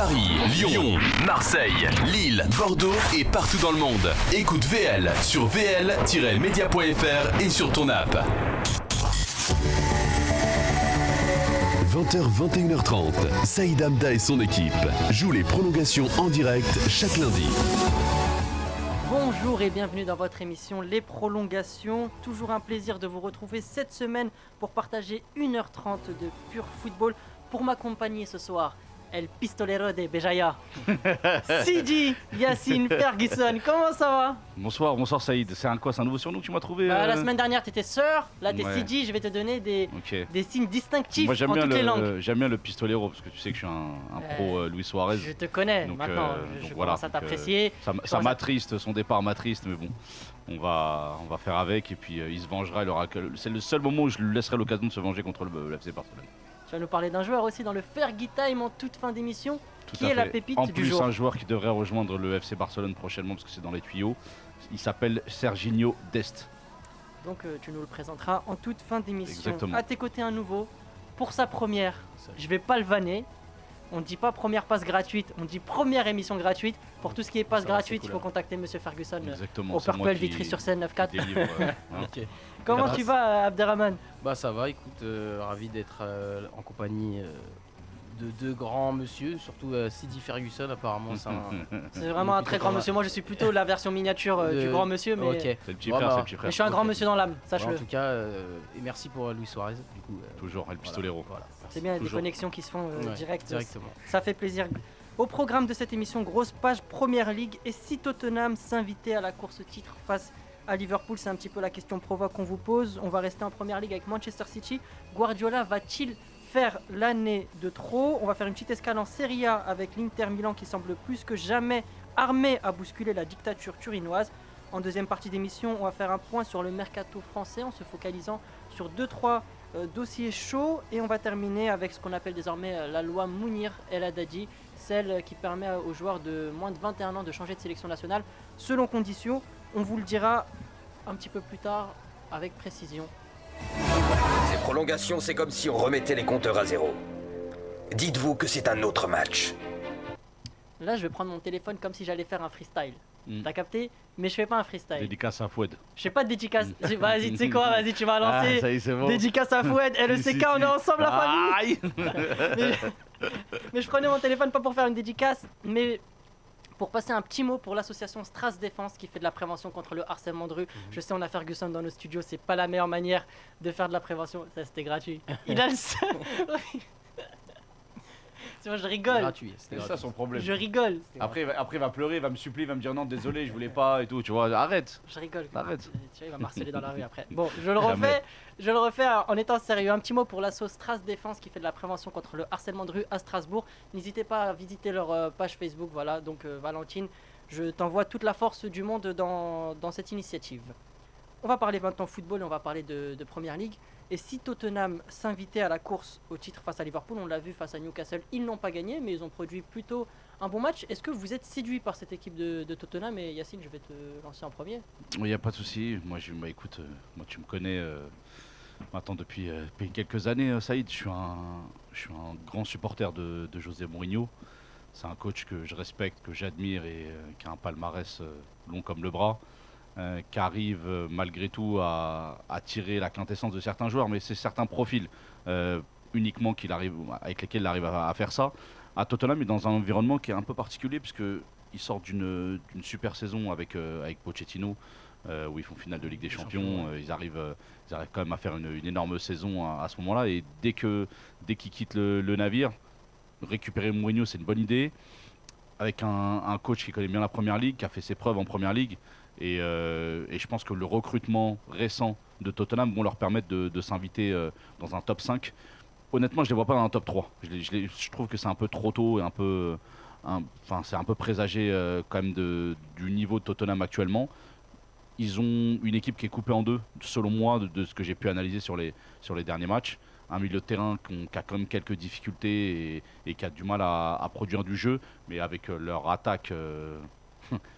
Paris, Lyon, Marseille, Lille, Bordeaux et partout dans le monde. Écoute VL sur vl-media.fr et sur ton app. 20h, 21h30, Saïd Hamda et son équipe jouent les prolongations en direct chaque lundi. Bonjour et bienvenue dans votre émission Les Prolongations. Toujours un plaisir de vous retrouver cette semaine pour partager 1h30 de pur football. Pour m'accompagner ce soir, El Pistolero de Béjaïa, Sidi Yacine Ferguson. Comment ça va? Bonsoir Saïd. C'est un nouveau surnom que tu m'as trouvé La semaine dernière t'étais Sœur, là t'es Ouais. Sidi. Je vais te donner des signes distinctifs Moi, en toutes les langues. J'aime bien le pistolero parce que tu sais que je suis un pro Luis Suarez. Je te connais Donc, maintenant, je commence à t'apprécier. Ça m'attriste, son départ m'attriste, mais bon, on va faire avec et puis il se vengera. C'est le seul moment où je lui laisserai l'occasion de se venger contre le FC Barcelone. Tu vas nous parler d'un joueur aussi dans le Fergie Time en toute fin d'émission, Tout qui à est la fait. pépite en du plus, jour. un joueur qui devrait rejoindre le FC Barcelone prochainement parce que c'est dans les tuyaux. Il s'appelle Serginho Dest. Donc tu nous le présenteras en toute fin d'émission. Exactement. À tes côtés un nouveau, pour sa première, je vais pas le vanner. On ne dit pas première passe gratuite, on dit première émission gratuite. Pour tout ce qui est passe gratuite, il faut contacter Monsieur Ferguson Exactement. au c'est moi Purple qui Vitry-sur-Seine 9-4. délivre, hein. Ok. Comment Grâce. tu vas, Abderrahman? Bah ça va, écoute, ravi d'être en compagnie de deux grands monsieur, surtout Sidi Ferguson apparemment. C'est vraiment un très grand monsieur. Moi je suis plutôt la version miniature du grand monsieur, mais, Ok. C'est le petit Bon, frère, bah, c'est le petit mais frère. je suis un grand monsieur dans l'âme, Ouais, sache-le. en tout cas, et merci pour Luis Suarez. Du coup, Toujours El Pistolero. Voilà. C'est bien, il y a des toujours. connexions qui se font Ouais, directement. directement. Ça fait plaisir. Au programme de cette émission, grosse page Première Ligue. Et si Tottenham s'invitait à la course au titre face à Liverpool, c'est un petit peu la question provoque qu'on vous pose. On va rester en Première Ligue avec Manchester City. Guardiola va-t-il faire l'année de trop? On va faire une petite escale en Serie A avec l'Inter Milan qui semble plus que jamais armé à bousculer la dictature turinoise. En deuxième partie d'émission, on va faire un point sur le mercato français en se focalisant sur 2-3 dossiers chauds. Et on va terminer avec ce qu'on appelle désormais la loi Mounir El Haddadi, celle qui permet aux joueurs de moins de 21 ans de changer de sélection nationale selon conditions. On vous le dira un petit peu plus tard avec précision. Ces prolongations, c'est comme si on remettait les compteurs à zéro. Dites-vous que c'est un autre match. Là, je vais prendre mon téléphone comme si j'allais faire un freestyle. Mm. T'as capté? Mais je fais pas un freestyle. Dédicace à Foued. Je fais pas de dédicace. Vas-y, tu sais quoi? Vas-y, tu vas lancer. ça y est, c'est bon. Dédicace à Foued, LECK, on est ensemble la famille. Aïe. Mais je prenais mon téléphone pas pour faire une dédicace, mais pour passer un petit mot pour l'association Stras Défense qui fait de la prévention contre le harcèlement de rue. Je sais, on a Ferguson dans nos studios, c'est pas la meilleure manière de faire de la prévention. Ça, c'était gratuit. Il a le seum. Tu vois, je rigole. Gratuit. C'est ça son problème. Je rigole. Après, il va pleurer, il va me supplier, il va me dire non, désolé, je voulais pas et tout. Tu vois, arrête. Je rigole. Arrête. Tu vois, il va m'harceler dans la rue après. Bon, je le refais en étant sérieux. Un petit mot pour l'asso Stras Défense qui fait de la prévention contre le harcèlement de rue à Strasbourg. N'hésitez pas à visiter leur page Facebook. Voilà, donc Valentine, je t'envoie toute la force du monde dans cette initiative. On va parler maintenant football et on va parler de Première Ligue. Et si Tottenham s'invitait à la course au titre face à Liverpool, on l'a vu face à Newcastle, ils n'ont pas gagné, mais ils ont produit plutôt un bon match. Est-ce que vous êtes séduit par cette équipe de Tottenham? Et Yacine, je vais te lancer en premier. Il n'y a pas de souci. Moi, écoute, moi, tu me connais maintenant depuis quelques années, Saïd. Je suis un grand supporter de José Mourinho. C'est un coach que je respecte, que j'admire et qui a un palmarès long comme le bras. Qui arrive malgré tout à tirer la quintessence de certains joueurs, mais c'est certains profils uniquement avec lesquels il arrive à faire ça. À Tottenham, il est dans un environnement qui est un peu particulier, puisqu'il sort d'une super saison avec Pochettino, où ils font finale de Ligue des Champions. Ils arrivent quand même à faire une énorme saison à ce moment-là, et dès qu'ils quittent le navire, récupérer Mourinho, c'est une bonne idée, avec un coach qui connaît bien la Première Ligue, qui a fait ses preuves en Première Ligue. Et je pense que le recrutement récent de Tottenham vont leur permettre de s'inviter dans un top 5. Honnêtement, je ne les vois pas dans un top 3. Je trouve que c'est un peu trop tôt et c'est un peu présagé quand même du niveau de Tottenham actuellement. Ils ont une équipe qui est coupée en deux, selon moi, de ce que j'ai pu analyser sur les derniers matchs. Un milieu de terrain qui a quand même quelques difficultés et qui a du mal à produire du jeu, mais avec leur attaque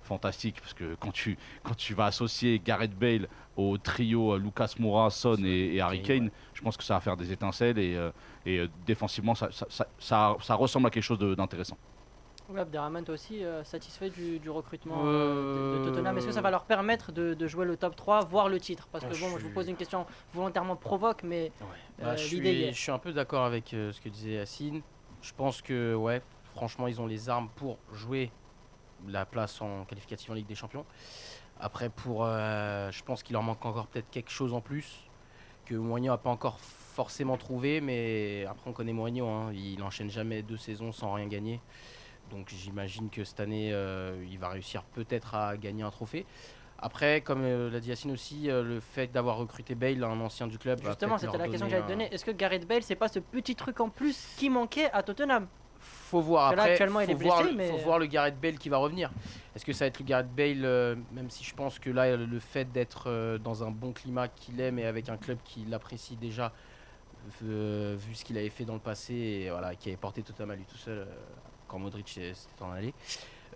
fantastique, parce que quand tu vas associer Gareth Bale au trio Lucas Moura, Son et Harry Kane, je pense que ça va faire des étincelles et défensivement ça ressemble à quelque chose d'intéressant. Ouais, Abderrahmane, toi aussi, satisfait du recrutement de Tottenham. Est-ce que ça va leur permettre de jouer le top 3, voire le titre? Parce que bon, moi, je vous pose une question volontairement provoque, mais l'idée y est. Je suis un peu d'accord avec ce que disait Yacine. Je pense que, ouais, franchement, ils ont les armes pour jouer la place en qualificative en Ligue des Champions. Après, je pense qu'il leur manque encore peut-être quelque chose en plus que Mourinho n'a pas encore forcément trouvé. Mais après, on connaît Mourinho, hein, il n'enchaîne jamais 2 saisons sans rien gagner. Donc j'imagine que cette année, il va réussir peut-être à gagner un trophée. Après, comme l'a dit Yacine aussi, le fait d'avoir recruté Bale, un ancien du club, Justement, c'était la question que j'allais te donner. Est-ce que Gareth Bale, c'est pas ce petit truc en plus qui manquait à Tottenham? Faut voir. Parce que là, Après, actuellement, il est blessé, mais faut voir le Gareth Bale qui va revenir. Est-ce que ça va être le Gareth Bale, même si je pense que là, le fait d'être dans un bon climat qu'il aime et avec un club qui l'apprécie déjà, vu ce qu'il avait fait dans le passé, et voilà, qui avait porté Tottenham à lui tout seul quand Modric s'était en allé.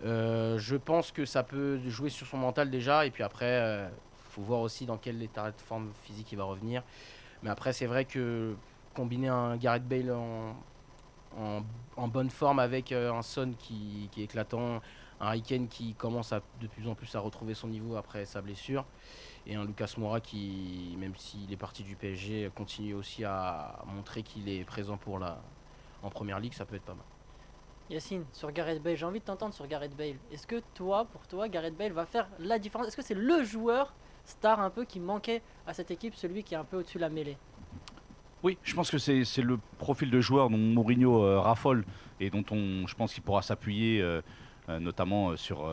Je pense que ça peut jouer sur son mental déjà, et puis après, faut voir aussi dans quel état de forme physique il va revenir. Mais après, c'est vrai que combiner un Gareth Bale en bonne forme avec un Son qui est éclatant, un Harry Kane qui commence de plus en plus à retrouver son niveau après sa blessure, et un Lucas Moura qui, même s'il est parti du PSG, continue aussi à montrer qu'il est présent en première ligue, ça peut être pas mal. Yacine, sur Gareth Bale, j'ai envie de t'entendre sur Gareth Bale. Est-ce que pour toi, Gareth Bale va faire la différence? Est-ce que c'est le joueur star un peu qui manquait à cette équipe, celui qui est un peu au-dessus de la mêlée? Oui, je pense que c'est le profil de joueur dont Mourinho raffole et dont je pense qu'il pourra s'appuyer notamment sur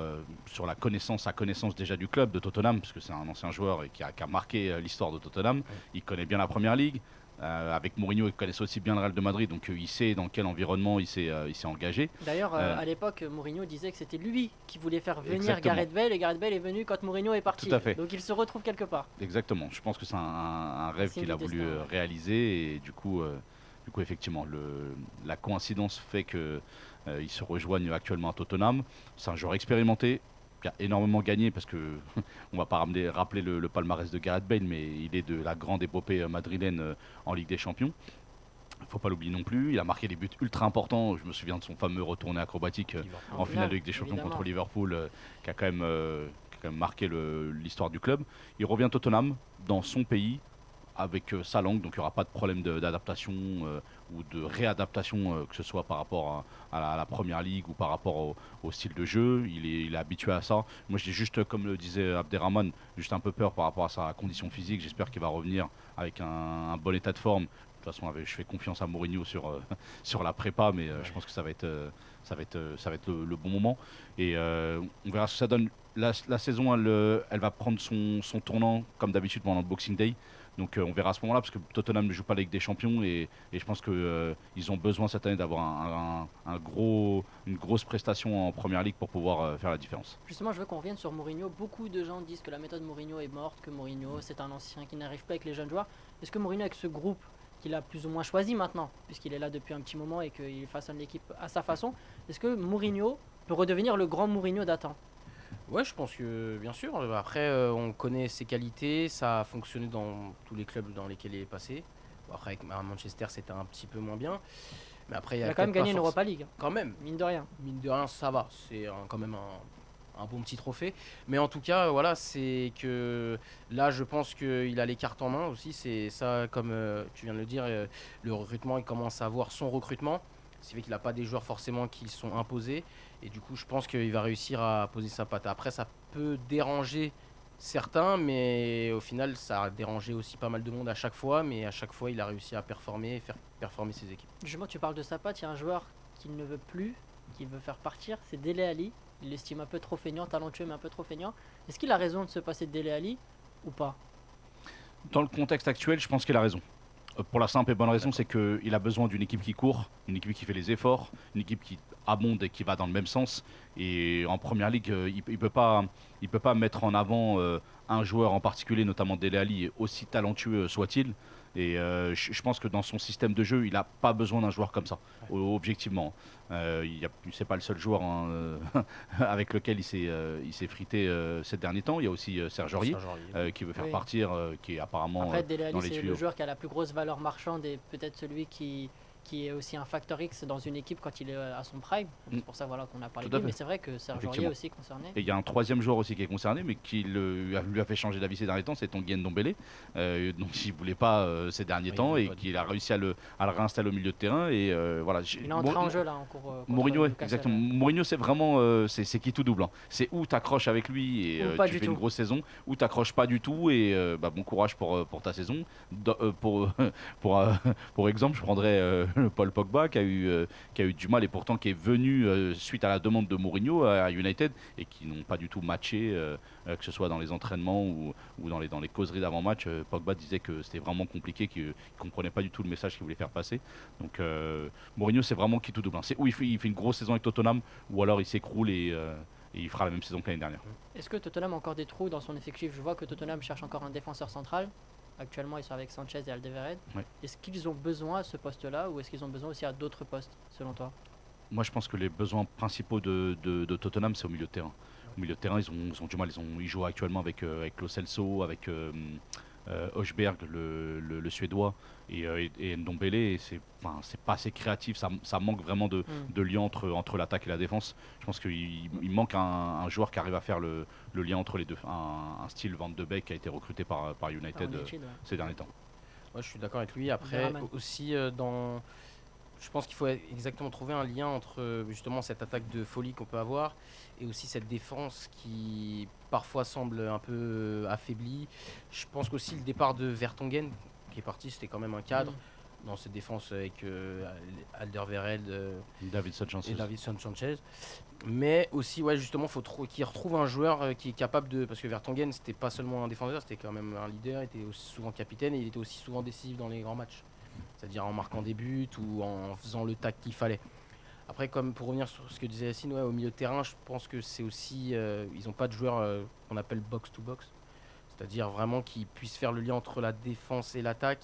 sa connaissance déjà du club de Tottenham, parce que c'est un ancien joueur et qui a marqué l'histoire de Tottenham. Il connaît bien la première ligue. Avec Mourinho, il connaît aussi bien le Real de Madrid, donc il sait dans quel environnement il s'est engagé. D'ailleurs, à l'époque, Mourinho disait que c'était lui qui voulait faire venir Exactement. Gareth Bale, et Gareth Bale est venu quand Mourinho est parti. Tout à fait. Donc il se retrouve quelque part. Exactement. Je pense que c'est un rêve C'est qu'il a une voulu destin, ouais. réaliser, et du coup effectivement, la coïncidence fait que ils se rejoignent actuellement à Tottenham. C'est un joueur expérimenté qui a énormément gagné, parce que on va pas rappeler le palmarès de Gareth Bale, mais il est de la grande épopée madrilène en Ligue des Champions. Il faut pas l'oublier non plus. Il a marqué des buts ultra importants. Je me souviens de son fameux retourné acrobatique en finale de Ligue des Champions évidemment. contre Liverpool, qui a quand même marqué l'histoire du club. Il revient à Tottenham dans son pays avec sa langue, donc il n'y aura pas de problème d'adaptation ou de réadaptation, que ce soit par rapport à la première ligue ou par rapport au style de jeu. Il est habitué à ça. Moi, j'ai juste, comme le disait Abderrahmane, juste un peu peur par rapport à sa condition physique. J'espère qu'il va revenir avec un bon état de forme. De toute façon, je fais confiance à Mourinho sur la prépa, mais je pense que ça va être le bon moment. Et on verra ce que ça donne. La saison, elle va prendre son tournant, comme d'habitude, pendant le Boxing Day. Donc on verra à ce moment-là, parce que Tottenham ne joue pas la Ligue des Champions, et je pense qu'ils ont besoin cette année d'avoir une grosse prestation en Première Ligue pour pouvoir faire la différence. Justement, je veux qu'on revienne sur Mourinho. Beaucoup de gens disent que la méthode Mourinho est morte, que Mourinho c'est un ancien qui n'arrive pas avec les jeunes joueurs. Est-ce que Mourinho, avec ce groupe qu'il a plus ou moins choisi maintenant, puisqu'il est là depuis un petit moment et qu'il façonne l'équipe à sa façon, est-ce que Mourinho peut redevenir le grand Mourinho d'antan? Ouais, je pense que bien sûr. Après, on connaît ses qualités, ça a fonctionné dans tous les clubs dans lesquels il est passé. Bon, après, avec Manchester, c'était un petit peu moins bien. Mais après, Il a quand même gagné une Europa League, Quand même, mine de rien. mine de rien, ça va. C'est quand même un bon petit trophée. Mais en tout cas, voilà, c'est que là, je pense qu'il a les cartes en main aussi. C'est ça, comme tu viens de le dire, le recrutement, il commence à avoir son recrutement. Ce qui fait qu'il n'a pas des joueurs forcément qui sont imposés. Et du coup, je pense qu'il va réussir à poser sa patte. Après, ça peut déranger certains, mais au final, ça a dérangé aussi pas mal de monde à chaque fois. Mais à chaque fois, il a réussi à performer et faire performer ses équipes. Justement, tu parles de sa patte, il y a un joueur qu'il ne veut plus, qu'il veut faire partir, c'est Dele Alli. Il l'estime un peu trop feignant, talentueux, mais un peu trop feignant. Est-ce qu'il a raison de se passer de Dele Alli ou pas? Dans le contexte actuel, je pense qu'il a raison. Pour la simple et bonne raison, c'est qu'il a besoin d'une équipe qui court, une équipe qui fait les efforts, une équipe qui abonde et qui va dans le même sens. Et en Première Ligue, il peut pas mettre en avant un joueur en particulier, notamment Dele Alli, aussi talentueux soit-il. Et je pense que dans son système de jeu, il n'a pas besoin d'un joueur comme ça, objectivement. C'est pas le seul joueur avec lequel il s'est frité ces derniers temps. Il y a aussi Serge Aurier qui veut faire Oui. partir, qui est apparemment Après, Dele dans Alli, les c'est tuyaux. le joueur qui a la plus grosse valeur marchande et peut-être celui qui qui est aussi un facteur X dans une équipe quand il est à son prime. C'est pour ça voilà, qu'on a parlé Tout de à lui, mais fait. c'est vrai que Serge Aurier Effectivement. est aussi concerné. Et il y a un troisième joueur aussi qui est concerné, mais qui lui a fait changer d'avis ces derniers temps, c'est Tanguy Ndombele, dont il ne voulait pas ces derniers Oui, temps il et veut pas qu'il a réussi à le réinstaller au milieu de terrain. Et voilà. Il est entré en jeu là en cours. contre Mourinho, ouais, Newcastle. exactement. Mourinho, c'est vraiment c'est qui tout double. Hein. C'est où t'accroches avec lui et Ou pas tu du fais tout. une grosse saison, ou t'accroches pas du tout et bon courage pour ta saison. Pour exemple, je prendrais Paul Pogba qui a eu du mal et pourtant qui est venu suite à la demande de Mourinho à United et qui n'ont pas du tout matché, que ce soit dans les entraînements ou dans les causeries d'avant-match. Pogba disait que c'était vraiment compliqué, qu'il ne comprenait pas du tout le message qu'il voulait faire passer. Donc Mourinho, c'est vraiment qui tout double. Hein. C'est où il fait une grosse saison avec Tottenham ou alors il s'écroule et il fera la même saison que l'année dernière. Est-ce que Tottenham a encore des trous dans son effectif? Je vois que Tottenham cherche encore un défenseur central. Actuellement, ils sont avec Sanchez et Alderweireld. Ouais. Est-ce qu'ils ont besoin à ce poste-là ou est-ce qu'ils ont besoin aussi à d'autres postes, selon toi? Moi, je pense que les besoins principaux de Tottenham, c'est au milieu de terrain. Au milieu de terrain, ils ont du mal. Ils jouent actuellement avec Lo Celso, avec Højbjerg, le Suédois, et Ndombele. Et c'est pas assez créatif. Ça manque vraiment de lien entre l'attaque et la défense. Je pense qu'il manque un joueur qui arrive à faire le lien entre les deux. Un style Van de Beek qui a été recruté par United United, ouais. ces derniers temps. Moi, je suis d'accord avec lui. Après, Vermaelen. aussi, je pense qu'il faut exactement trouver un lien entre justement cette attaque de folie qu'on peut avoir et aussi cette défense qui parfois semble un peu affaiblie. Je pense qu'aussi le départ de Vertonghen, qui est parti, c'était quand même un cadre dans cette défense avec Alderweireld Davinson Sanchez. et Davinson Sanchez. Mais aussi, ouais, justement, il faut qu'il retrouve un joueur qui est capable de. Parce que Vertonghen, c'était pas seulement un défenseur, c'était quand même un leader, il était aussi souvent capitaine et il était aussi souvent décisif dans les grands matchs. C'est-à-dire en marquant des buts ou en faisant le tac qu'il fallait. Après, comme pour revenir sur ce que disait Yacine, ouais, au milieu de terrain, je pense que c'est aussi. Ils n'ont pas de joueurs qu'on appelle box-to-box. C'est-à-dire vraiment qui puissent faire le lien entre la défense et l'attaque.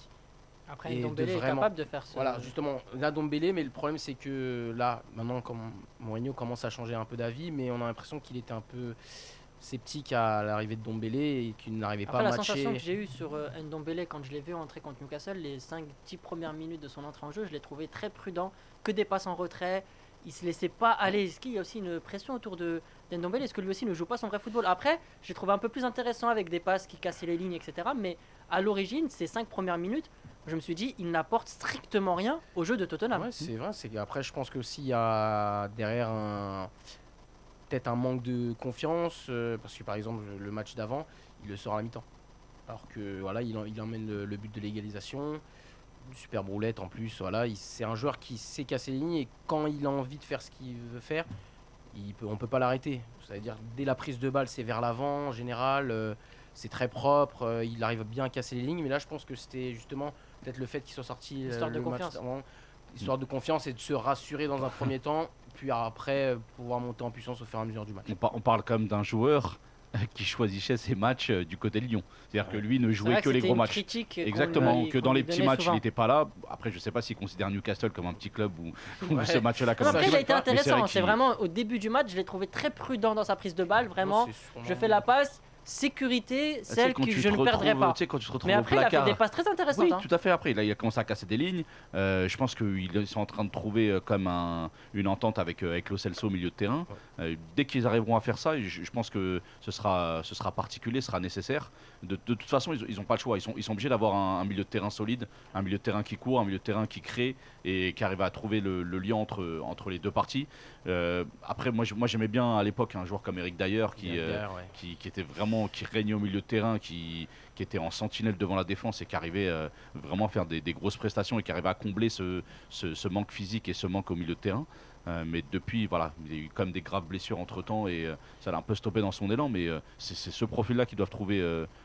Après, Et de Ndombele est vraiment- capable de faire ça. Voilà, justement, là Ndombele, mais le problème c'est que là, maintenant, comme Mourinho commence à changer un peu d'avis, mais on a l'impression qu'il était un peu sceptique à l'arrivée de Ndombele et qu'il n'arrivait pas Après, à la matcher. sensation que j'ai eue sur Ndombele quand je l'ai vu entrer contre Newcastle, les 5-10 premières minutes de son entrée en jeu, je l'ai trouvé très prudent, que des passes en retrait. Il se laissait pas aller. Est-ce qu'il y a aussi une pression autour de Ndombele? Est-ce que lui aussi ne joue pas son vrai football? Après, j'ai trouvé un peu plus intéressant avec des passes qui cassaient les lignes, etc. Mais à l'origine, ces 5 premières minutes, je me suis dit, il n'apporte strictement rien au jeu de Tottenham. Ouais, c'est vrai. Après, je pense que s'il y a derrière peut-être un manque de confiance, parce que par exemple le match d'avant, il le sort à la mi-temps, alors que voilà, il emmène le but de l'égalisation, une super roulette en plus. Voilà, c'est un joueur qui sait casser les lignes et quand il a envie de faire ce qu'il veut faire, on peut pas l'arrêter. C'est-à-dire dès la prise de balle, c'est vers l'avant en général. C'est très propre, il arrive bien à casser les lignes, mais là je pense que c'était justement peut-être le fait qu'il soit sorti Histoire de le match confiance. d'avant, histoire de confiance et de se rassurer dans un premier temps, puis après pouvoir monter en puissance au fur et à mesure du match. On parle quand même d'un joueur qui choisissait ses matchs du côté de Lyon. C'est-à-dire que lui ne C'est jouait vrai que les c'était gros une matchs. critique qu'on Exactement, lui- que qu'on dans lui les petits donnait matchs, souvent. il n'était pas là. Après, je sais pas s'il considère Newcastle comme un petit club ou Ouais. ce match-là comme Non, un après, petit il a club. été Mais c'est intéressant. vrai C'est qu'il- vraiment au début du match, je l'ai trouvé très prudent dans sa prise de balle. Vraiment, C'est sûrement- je fais la passe, sécurité, Tu sais, celle quand que tu je te ne perdrai retrouves- pas. tu sais, quand tu te retrouves Mais au après, il a fait placard. des passes très intéressantes. Oui, hein. tout à fait. Après, il a commencé à casser des lignes. Je pense qu'ils sont en train de trouver comme une entente avec Lo Celso au milieu de terrain. Dès qu'ils arriveront à faire ça, je pense que ce sera particulier, ce sera nécessaire. De toute façon, ils n'ont pas le choix. Ils sont obligés d'avoir un milieu de terrain solide, un milieu de terrain qui court, un milieu de terrain qui crée et qui arrive à trouver le lien entre les deux parties. Après, moi j'aimais bien à l'époque un joueur comme Eric Dyer qui était vraiment, qui régnait au milieu de terrain, qui était en sentinelle devant la défense et qui arrivait vraiment à faire des grosses prestations et qui arrivait à combler ce manque physique et ce manque au milieu de terrain. Mais depuis, voilà, il y a eu quand même des graves blessures entre temps et ça l'a un peu stoppé dans son élan. Mais c'est ce profil-là qu'ils doivent trouver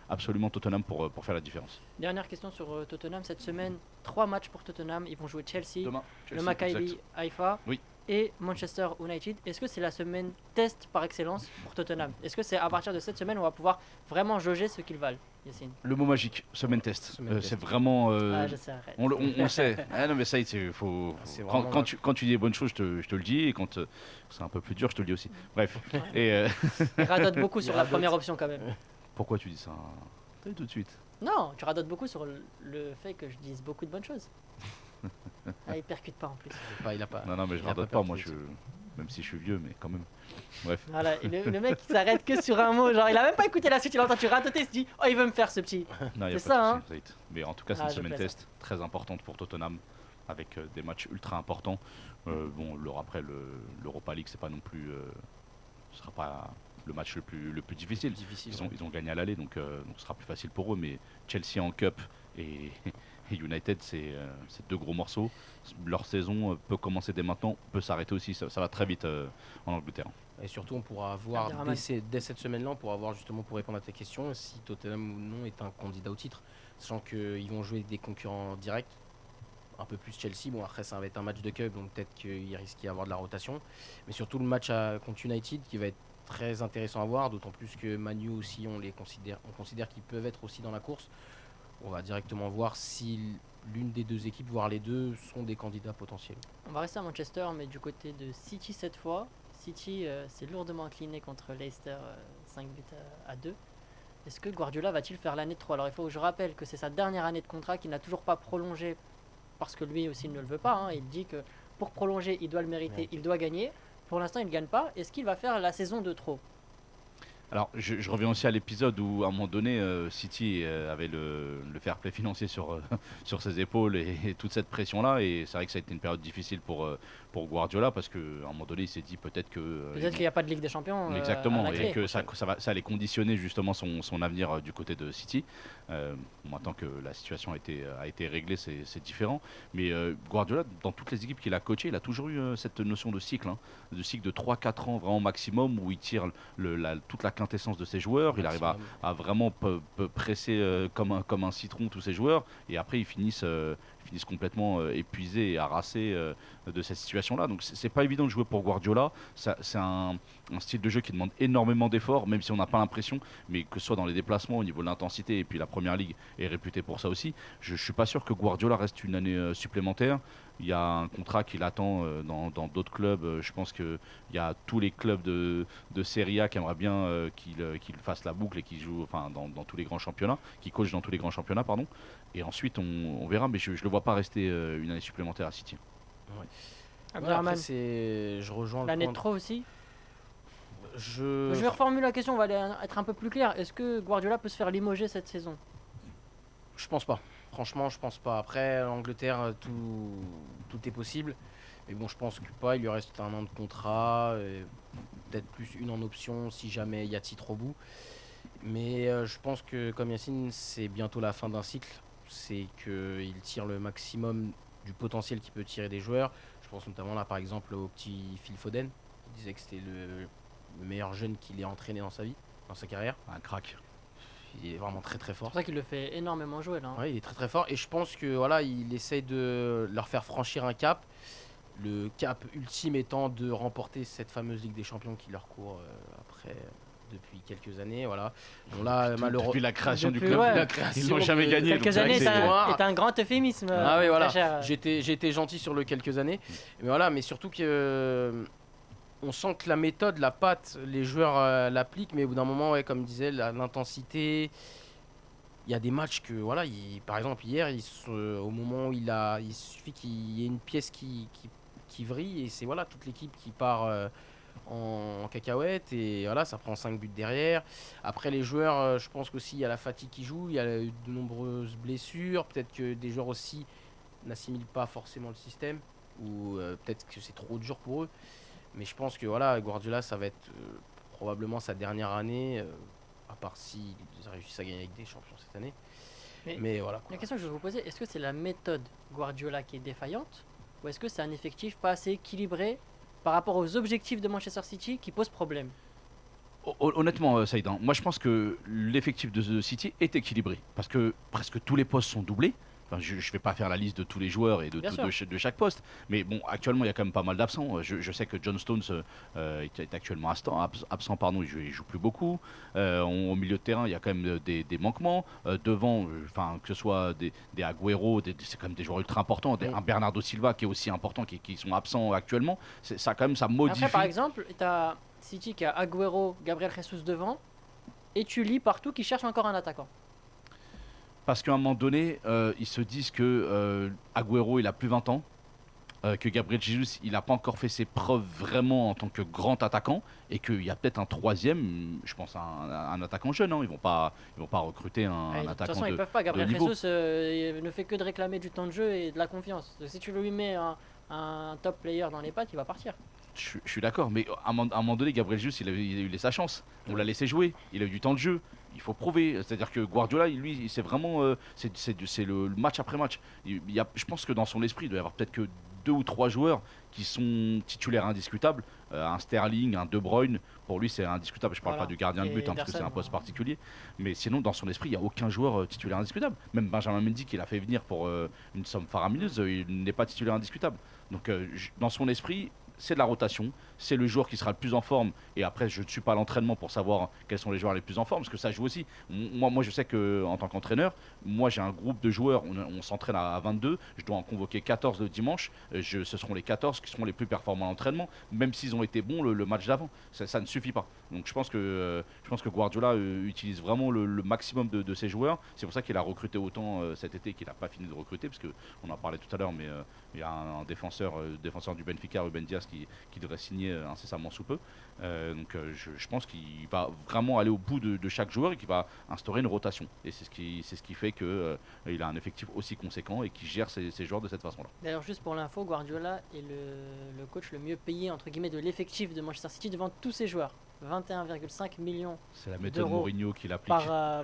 absolument Tottenham pour faire la différence. Dernière question sur Tottenham. Cette semaine, 3 matchs pour Tottenham. Ils vont jouer Chelsea, Demain, le Chelsea, Maccabi exact. Haïfa Oui. et Manchester United. Est-ce que c'est la semaine test par excellence pour Tottenham? Est-ce que c'est à partir de cette semaine on va pouvoir vraiment jauger ce qu'ils valent, Yacine? Le mot magique, semaine test. Semaine test. C'est vraiment. Ah, je sais, arrête. On le sait. Ah non, mais ça, faut. C'est Quand, vraiment- quand tu dis des bonnes choses, je te le dis. Et quand c'est un peu plus dur, je te le dis aussi. Bref. Et Il radote beaucoup sur Il la radote. première option quand même. pourquoi tu dis ça? T'as dit tout de suite. Non, tu radotes beaucoup sur le fait que je dise beaucoup de bonnes choses. Ah, il percute pas en plus. Il a pas. Non, mais je il a radote peur pas, moi, de- même si je suis vieux, mais quand même. Bref. Voilà, et le mec il s'arrête que sur un mot, genre il a même pas écouté la suite, il a entendu radoter, il se dit oh il veut me faire ce petit. Non, y a C'est pas de ça, souci, Zaïd. Mais en tout cas, c'est Ah, une je semaine plaisante. test très importante pour Tottenham, avec des matchs ultra importants. Bon, après, l'Europa League, c'est pas non plus. Ce sera pas le match le plus difficile. difficile. Ils ont gagné à l'aller, donc ce sera plus facile pour eux. Mais Chelsea en Cup et, et United, c'est deux gros morceaux. Leur saison peut commencer dès maintenant, peut s'arrêter aussi. Ça va très vite en Angleterre. Et surtout, on pourra voir Abderrahmane. dès cette semaine-là, on pourra voir justement pour répondre à ta question si Tottenham ou non est un candidat au titre. Sachant qu'ils vont jouer des concurrents directs, un peu plus Chelsea. Bon, après, ça va être un match de cup, donc peut-être qu'il risque d'y avoir de la rotation. Mais surtout le match contre United qui va être très intéressant à voir, d'autant plus que Manu aussi, on considère qu'ils peuvent être aussi dans la course. On va directement voir si l'une des deux équipes, voire les deux, sont des candidats potentiels. On va rester à Manchester, mais du côté de City cette fois. City s'est lourdement incliné contre Leicester 5 buts à 2. Est-ce que Guardiola va-t-il faire l'année de 3? Alors il faut que je rappelle que c'est sa dernière année de contrat qu'il n'a toujours pas prolongé parce que lui aussi ne le veut pas. Hein. Il dit que pour prolonger, il doit le mériter, Ouais. il doit gagner. Pour l'instant, il ne gagne pas. Est-ce qu'il va faire la saison de trop? Alors, je reviens aussi à l'épisode où, à un moment donné, City avait le fair play financier sur, sur ses épaules et toute cette pression-là. Et c'est vrai que ça a été une période difficile pour Guardiola parce qu'à un moment donné, il s'est dit peut-être que. Peut-être qu'il n'y a pas de Ligue des Champions. Exactement, à la clé. et que ça allait conditionner justement son avenir du côté de City. Maintenant que la situation a été réglée, c'est différent. Mais Guardiola, dans toutes les équipes qu'il a coachées, il a toujours eu cette notion de cycle, de cycle de 3-4 ans vraiment maximum, où il tire toute la quintessence de ses joueurs. Il arrive à vraiment presser comme un citron tous ses joueurs, et après ils finissent complètement épuisés et harassés de cette situation-là. Donc c'est pas évident de jouer pour Guardiola. C'est un style de jeu qui demande énormément d'efforts, même si on n'a pas l'impression, mais que ce soit dans les déplacements, au niveau de l'intensité, et puis la Première Ligue est réputée pour ça aussi. Je suis pas sûr que Guardiola reste une année supplémentaire. Il y a un contrat qui l'attend dans d'autres clubs. Je pense qu'il y a tous les clubs de Serie A qui aimeraient bien qu'il fasse la boucle et qu'il joue dans tous les grands championnats, qu'il coach dans tous les grands championnats, pardon. Et ensuite, on verra, mais je ne le vois pas rester une année supplémentaire à City. Abderrahmane, Je rejoins le l'année point de trop aussi. Je Je vais reformuler la question, on va être un peu plus clair. Est-ce que Guardiola peut se faire limoger cette saison? Je pense pas. Franchement, je pense pas. Après, l'Angleterre, tout est possible. Mais bon, je pense que pas. Il lui reste un an de contrat. Peut-être plus une en option si jamais il y a titre au bout. Mais je pense que, comme Yacine, c'est bientôt la fin d'un cycle. C'est qu'il tire le maximum du potentiel qu'il peut tirer des joueurs. Je pense notamment là, par exemple, au petit Phil Foden. Il disait que c'était le meilleur jeune qu'il ait entraîné dans sa carrière. Un crack. Il est vraiment très très C'est fort. pour ça qu'il le fait énormément jouer là. Ouais, il est très très fort et je pense que voilà, il essaye de leur faire franchir un cap. Le cap ultime étant de remporter cette fameuse Ligue des Champions qui leur court après depuis quelques années. Voilà. Bon là, malheureusement, Depuis la création du Depuis, club, ouais. ils n'ont jamais gagné. donc Quelques c'est vrai années que est c'est- est un grand euphémisme. Ah oui, voilà. très cher. j'ai été gentil sur le quelques années. Mais voilà, mais surtout que on sent que la méthode, la patte, les joueurs l'appliquent, mais au bout d'un moment, ouais, comme disait, l'intensité. Il y a des matchs que, voilà, par exemple, hier, au moment où il suffit qu'il y ait une pièce qui vrille, et c'est voilà, toute l'équipe qui part en cacahuète, et voilà, ça prend 5 buts derrière. Après, les joueurs, je pense qu'aussi, il y a la fatigue qui joue, il y a eu de nombreuses blessures, peut-être que des joueurs aussi n'assimilent pas forcément le système, ou peut-être que c'est trop dur pour eux. Mais je pense que, voilà, Guardiola, ça va être probablement sa dernière année. À part s'ils réussissent à gagner avec des champions cette année. Mais voilà. La question que je vais vous poser, est-ce que c'est la méthode Guardiola qui est défaillante ou est-ce que c'est un effectif pas assez équilibré par rapport aux objectifs de Manchester City qui pose problème? Honnêtement, Saïd, moi je pense que l'effectif de City est équilibré parce que presque tous les postes sont doublés. Enfin, je ne vais pas faire la liste de tous les joueurs et Bien sûr. de chaque poste, mais bon, actuellement il y a quand même pas mal d'absents. Je sais que John Stones est actuellement absent, pardon, il joue plus beaucoup. Au milieu de terrain, il y a quand même des manquements. Devant, que ce soit des Agüero, c'est quand même des joueurs ultra importants. Un Bernardo Silva qui est aussi important, qui sont absents actuellement. Ça quand même, ça modifie. Après, par exemple, tu as City qui a Agüero, Gabriel Jesus devant et tu lis partout qui cherche encore un attaquant. Parce qu'à un moment donné, ils se disent que Agüero, il a plus 20 ans. Que Gabriel Jesus, il n'a pas encore fait ses preuves vraiment en tant que grand attaquant, et qu'il y a peut-être un troisième, je pense un attaquant jeune. Hein. Ils vont pas recruter un De toute attaquant façon, ils de peuvent pas. Gabriel niveau. Jesus il ne fait que de réclamer du temps de jeu et de la confiance. Donc, si tu lui mets un top player dans les pattes, il va partir. Je suis d'accord, mais à un moment donné, Gabriel Jesus, il a eu sa chance. On l'a laissé jouer, il a eu du temps de jeu. Il faut prouver. C'est-à-dire que Guardiola, lui, c'est vraiment c'est le match après match. Je pense que dans son esprit, il doit y avoir peut-être que 2 ou 3 joueurs qui sont titulaires indiscutables. Un Sterling, un De Bruyne, pour lui c'est indiscutable. Je parle Voilà. pas du gardien de Et but parce que c'est un Ederson, poste particulier. Mais sinon, dans son esprit, il n'y a aucun joueur titulaire indiscutable. Même Benjamin Mendy, qu'il a fait venir pour une somme faramineuse, il n'est pas titulaire indiscutable. Donc dans son esprit, c'est de la rotation, c'est le joueur qui sera le plus en forme. Et après, je ne suis pas à l'entraînement pour savoir quels sont les joueurs les plus en forme, parce que ça joue aussi. Moi je sais qu'en tant qu'entraîneur, moi j'ai un groupe de joueurs, on s'entraîne à 22, je dois en convoquer 14 le dimanche. Ce seront les 14 qui seront les plus performants à l'entraînement, même s'ils ont été bons le match d'avant. Ça ne suffit pas. Donc je pense que Guardiola utilise vraiment le maximum de ses joueurs. C'est pour ça qu'il a recruté autant cet été, qu'il n'a pas fini de recruter, parce qu'on en parlait tout à l'heure, mais il y a un défenseur du Benfica, Ruben Dias, qui devrait signer incessamment sous peu. Donc je pense qu'il va vraiment aller au bout de chaque joueur et qu'il va instaurer une rotation. Et c'est ce qui fait qu'il a un effectif aussi conséquent et qu'il gère ses joueurs de cette façon-là. D'ailleurs, juste pour l'info, Guardiola est le coach le mieux payé entre guillemets de l'effectif de Manchester City devant tous ses joueurs. 21,5 millions C'est la méthode d'euros Mourinho qu'il applique.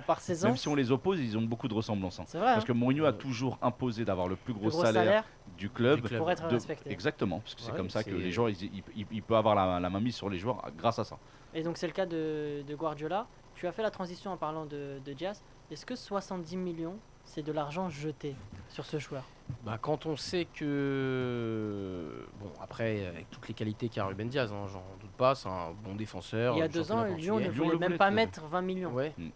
par saison. Même si on les oppose, ils ont beaucoup de ressemblances. Hein. C'est vrai. Parce que Mourinho a toujours imposé d'avoir le plus Le gros gros salaire du club. pour être respecté. Exactement, parce que c'est Ouais, comme ça que c'est- les joueurs, il peut avoir la main mise sur les joueurs grâce à ça. Et donc c'est le cas de Guardiola. Tu as fait la transition en parlant de Diaz. Est-ce que 70 millions, c'est de l'argent jeté sur ce joueur? Bah, quand on sait que. Bon, après, avec toutes les qualités qu'a Ruben Diaz, hein, j'en doute pas, c'est un bon défenseur. Il y a du 2 ans, championnat Lyon ne portugais. voulait le même voulait, pas tout à fait. mettre 20 millions. Ouais, Mm.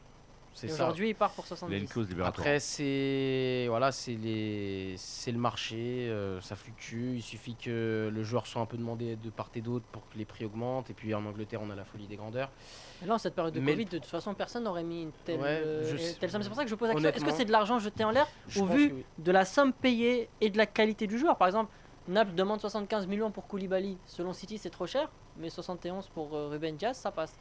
c'est Et ça. aujourd'hui, il part pour Il y a 70. une clause libératoire. Après, c'est le marché, ça fluctue. Il suffit que le joueur soit un peu demandé de part et d'autre pour que les prix augmentent. Et puis en Angleterre, on a la folie des grandeurs. Et là, en cette période de Mais- Covid, de toute façon, personne n'aurait mis une telle, Ouais, telle somme. C'est pour ça que je pose la question. Est-ce que honnêtement, c'est de l'argent jeté en l'air Je au pense vu que oui. de la somme payée et de la qualité du joueur? Par exemple, Naples demande 75 millions pour Koulibaly. Selon City, c'est trop cher, mais 71 pour Ruben Dias, ça passe.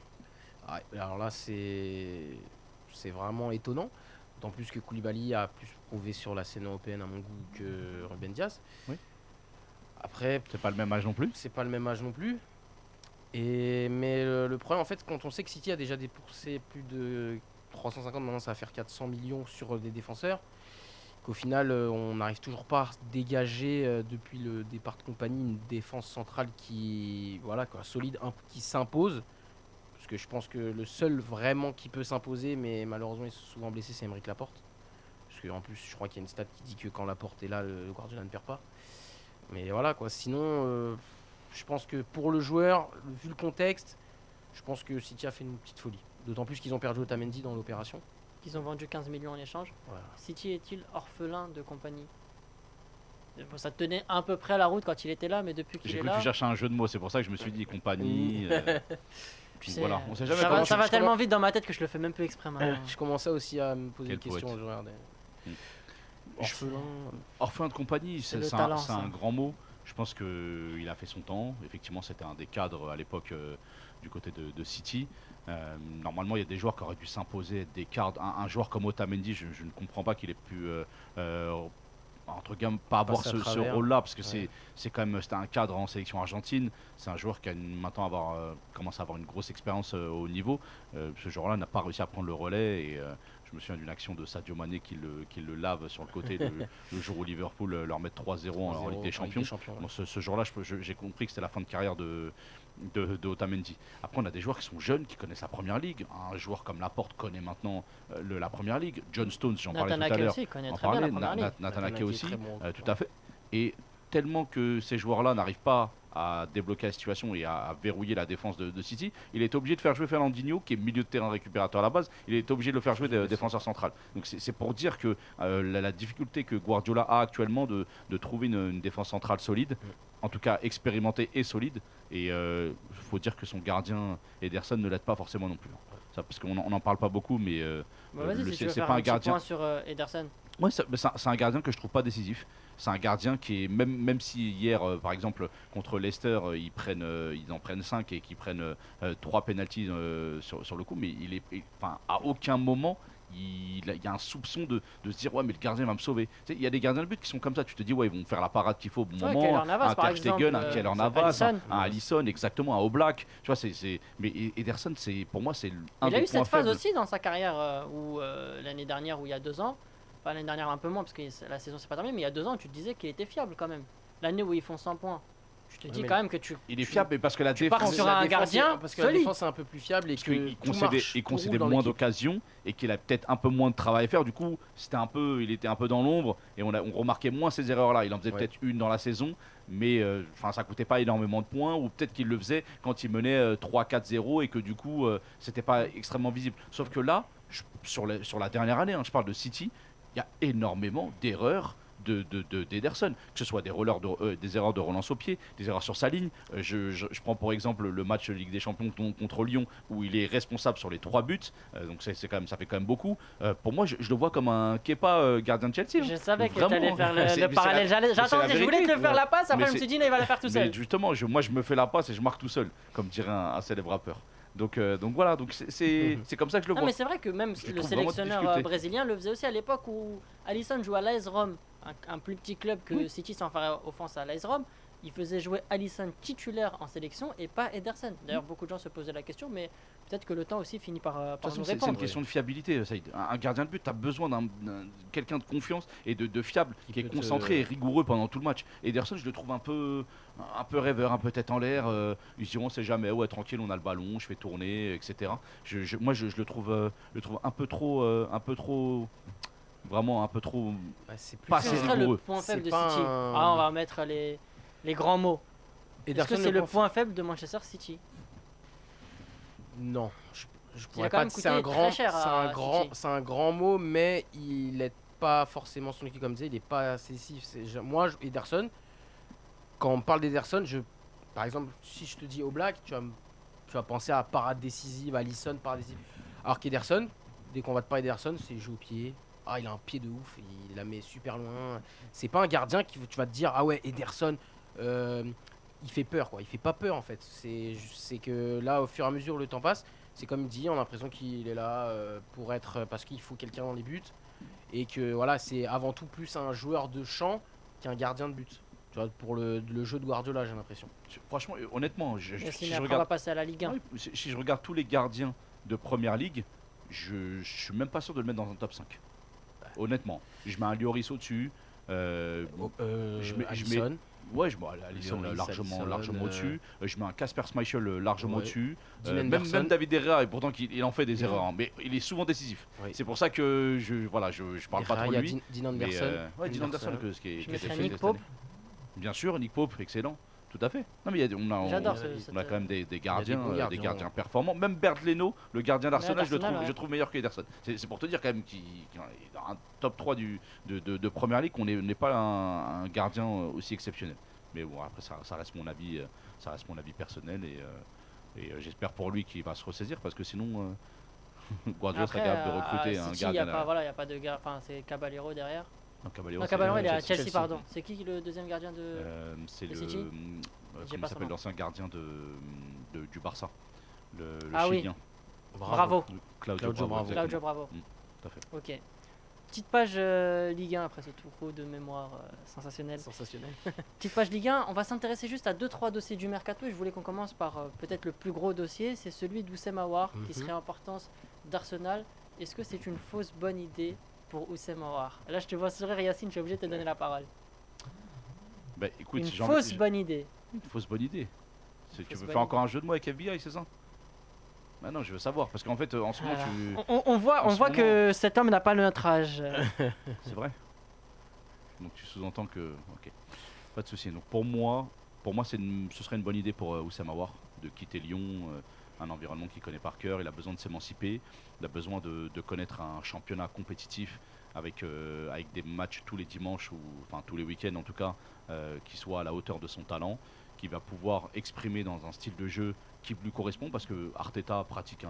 Ouais, alors là, c'est vraiment étonnant. D'autant plus que Koulibaly a plus prouvé sur la scène européenne à mon goût que Ruben Dias. Oui. Après, C'est pas le même âge non plus. c'est pas le même âge non plus. Mais le problème, en fait, quand on sait que City a déjà dépensé plus de 350, maintenant ça va faire 400 millions sur des défenseurs, qu'au final, on n'arrive toujours pas à dégager depuis le départ de compagnie une défense centrale qui, voilà, quoi, solide, qui s'impose. Parce que je pense que le seul vraiment qui peut s'imposer, mais malheureusement il est souvent blessé, c'est Aymeric Laporte. Parce qu'en plus, je crois qu'il y a une stat qui dit que quand Laporte est là, le Guardiola ne perd pas. Mais voilà quoi, sinon, je pense que pour le joueur, vu le contexte, je pense que City a fait une petite folie. D'autant plus qu'ils ont perdu Otamendi dans l'opération. Qu'ils ont vendu 15 millions en échange. Voilà. City est-il orphelin de compagnie? Bon, ça tenait à peu près à la route quand il était là, mais depuis qu'il J'ai est cru que là, tu cherchais un jeu de mots, c'est pour ça que je me suis dit compagnie. tu donc sais, voilà, on sait jamais ça comment va, ça je va commence- tellement vite dans ma tête que je le fais même plus exprès maintenant. Je commençais aussi à me poser Quel des questions. poète. Je regardais. Mm. Orphelin. Orphelin de compagnie, C'est le c'est talent, c'est ça. un grand mot. Je pense qu'il a fait son temps. Effectivement, c'était un des cadres à l'époque du côté de City. Normalement, il y a des joueurs qui auraient dû s'imposer, être des cadres. Un joueur comme Otamendi, je ne comprends pas qu'il ait pu, entre guillemets, pas avoir Passer à ce travers. rôle-là, parce que Ouais. c'est quand même c'était un cadre en sélection argentine. C'est un joueur qui a maintenant commencé à avoir une grosse expérience au niveau. Ce joueur-là n'a pas réussi à prendre le relais et je me souviens d'une action de Sadio Mané qui le lave sur le côté le jour où Liverpool leur met 3-0 en Ligue des Champions. ouais. Bon, ce jour-là, j'ai compris que c'était la fin de carrière de Otamendi. Après, on a des joueurs qui sont jeunes, qui connaissent la première ligue. Un joueur comme Laporte connaît maintenant la première ligue. John Stones, j'en parlais tout Nathan à Ake l'heure. aussi connaît En très bien la parlait, première ligue. Nathan Ake Ake est aussi, très bon, tout à fait. Et tellement que ces joueurs-là n'arrivent pas à débloquer la situation et à verrouiller la défense de City, il est obligé de faire jouer Fernandinho, qui est milieu de terrain récupérateur à la base, il est obligé de le faire jouer défenseur central. Donc c'est pour dire que la difficulté que Guardiola a actuellement de trouver une défense centrale solide, en tout cas expérimentée et solide, et il faut dire que son gardien Ederson ne l'aide pas forcément non plus. ça, parce qu'on n'en parle pas beaucoup, mais Bah, vas-y, si tu veux c'est faire pas un un petit gardien. point sur Ederson. Ouais, c'est un gardien que je trouve pas décisif. C'est un gardien qui est même si hier par exemple contre Leicester ils en prennent 5 et qu'ils prennent 3 pénaltys sur le coup, mais enfin à aucun moment il y a un soupçon de se dire ouais mais le gardien va me sauver. Tu sais, il y a des gardiens de but qui sont comme ça, tu te dis ouais ils vont faire la parade qu'il faut au bon Ouais, moment, Keylor Navas, un par Ter Stegen, exemple, un Keylor c'est Navas, Alisson. un Alisson, exactement, un Oblak. Tu vois mais Ederson c'est pour moi c'est un Il a des eu points cette phase faibles. aussi dans sa carrière où l'année dernière ou il y a 2 ans, enfin l'année dernière un peu moins parce que la saison s'est pas terminée, mais il y a 2 ans tu te disais qu'il était fiable quand même. L'année où ils font 100 points, je te dis mais quand même que tu. Il est fiable mais parce que la tu pars défense sur La un défense gardien parce que la solide. défense est un peu plus fiable et parce que qu'il tout marche pour concédait roule dans moins l'équipe. d'occasions et qu'il a peut-être un peu moins de travail à faire. Du coup, il était un peu dans l'ombre et on remarquait moins ces erreurs-là. Il en faisait Ouais. peut-être une dans la saison, mais ça coûtait pas énormément de points ou peut-être qu'il le faisait quand il menait 3-4-0 et que du coup, c'était pas extrêmement visible. Sauf que là, sur la dernière année, hein, je parle de City, il y a énormément d'erreurs d'Ederson, que ce soit des erreurs de relance au pied, des erreurs sur sa ligne. Je prends pour exemple le match Ligue des Champions contre Lyon où il est responsable sur les 3 buts, donc ça fait quand même beaucoup. Pour moi, je le vois comme un Kepa gardien de Chelsea. Je savais que tu Vraiment. allais faire Mais le parallèle. J'attendais, je voulais te le faire la passe, après je me suis dit, non, il va la faire tout seul. Mais justement, moi je me fais la passe et je marque tout seul, comme dirait un célèbre rappeur. Donc voilà, donc c'est comme ça que je le Non, vois. mais c'est vrai que même Je le trouve vraiment de sélectionneur difficulté. brésilien le faisait aussi à l'époque où Alisson jouait à l'AS Rome, un plus petit club que City sans faire offense à l'AS Rome. Il faisait jouer Alisson titulaire en sélection et pas Ederson. D'ailleurs, beaucoup de gens se posaient la question, mais peut-être que le temps aussi finit par De toute nous façon, c'est une répondre. question de fiabilité, Saïd. Un gardien de but, tu as besoin d'un quelqu'un de confiance et de fiable, qui est peut te- concentré et rigoureux pendant tout le match. Ederson, je le trouve un peu rêveur, un peu tête en l'air. Ils se diront, on sait jamais, ouais, tranquille, on a le ballon, je fais tourner, etc. Moi, je le trouve un peu trop. Vraiment un peu trop. Ouais, c'est plus Pas Ce assez serait le rigoureux. point faible de C'est pas City. un- Ah, on va mettre les grands mots. Est-ce Ederson, que c'est le point faible de Manchester City? Non, je Il a pourrais quand pas. même coûté très cher à City. C'est un grand mot, mais il est pas forcément son équipe comme disait. Il est pas assez décisif. Ederson, quand on parle d'Ederson, par exemple, si je te dis Oblak, tu vas penser à parade décisive, à Alisson, parade décisive. Alors qu'Ederson, dès qu'on va te parler d'Ederson, c'est jeu au pied. Ah, il a un pied de ouf, il la met super loin. C'est pas un gardien qui tu vas te dire ah ouais Ederson, il fait peur quoi. Il fait pas peur en fait. C'est que là au fur et à mesure le temps passe, c'est comme il dit, on a l'impression qu'il est là pour être parce qu'il faut quelqu'un dans les buts et que voilà c'est avant tout plus un joueur de champ qu'un gardien de but. Tu vois pour le jeu de Guardiola j'ai l'impression. Franchement, honnêtement, Yacine, si je après, on va regarde. passer à la Ligue 1. Ouais, si je regarde tous les gardiens de première ligue, je suis même pas sûr de le mettre dans un top 5. Honnêtement, je mets un Lloris au-dessus. Je mets- Alisson. Ouais, je mets Alisson Lloris, largement Alisson, au-dessus. Je mets un Kasper Schmeichel largement Ouais. au-dessus. Dean Même Henderson. David Herrera, et pourtant il en fait des Mhm. erreurs, hein, mais il est souvent décisif. Oui. C'est pour ça que je parle pas Herrera, trop il y de a lui. Dean Anderson. Ouais, Dean Anderson, qui est Je qui a mettrais fait Nick cette Pope. année. Bien sûr, Nick Pope, excellent. Tout à fait. Non, mais J'adore on a quand même des gardiens, bons des gardiens, gardiens performants. Même Bert Leno, le gardien d'Arsenal, d'Arsenal, ouais. je trouve meilleur qu'Ederson. C'est pour te dire quand même qu'il est dans un top 3 de Première Ligue, qu'on n'est pas un gardien aussi exceptionnel. Mais bon, après, ça reste mon avis, personnel et j'espère pour lui qu'il va se ressaisir parce que sinon, Guardiola serait Après, capable de recruter à un City, il n'y gardien. a pas de gars. Enfin, c'est Caballero derrière. Non, Caballero, Non, c'est- Caballero, il est à Chelsea. Chelsea, pardon. C'est qui le deuxième gardien de. c'est de le City comment J'ai il pas son s'appelle nom. l'ancien gardien du Barça, le Ah oui. Chilien. Bravo. Claudio Bravo. Bravo. Claudio Bravo. Tout à fait. Ok. Petite page Ligue 1 après ce tour de mémoire sensationnel. Sensationnel. Petite page Ligue 1, on va s'intéresser juste à 2-3 dossiers du mercato. Et je voulais qu'on commence par peut-être le plus gros dossier, c'est celui d'Oussem Aouar qui serait en partance d'Arsenal. Est-ce que c'est une fausse bonne idée pour Oussem Aouar? Là, je te vois sourire, Yacine, je suis obligé de te donner la parole. Bah, écoute, Une j'ai fausse bonne idée. Une fausse bonne idée. Tu fausse veux bonne faire encore un jeu de mots avec FBI, c'est ça? Bah non, je veux savoir parce qu'en fait, en ce moment, Voilà. tu. On voit, En ce moment- que cet homme n'a pas notre âge. C'est vrai. Donc tu sous-entends que. Ok. Pas de souci. Donc pour moi, ce serait une bonne idée pour Oussem Aouar de quitter Lyon, un environnement qu'il connaît par cœur. Il a besoin de s'émanciper. Il a besoin de connaître un championnat compétitif avec des matchs tous les dimanches ou enfin tous les week-ends en tout cas, qui soient à la hauteur de son talent, qui va pouvoir exprimer dans un style de jeu qui lui correspond parce que Arteta pratique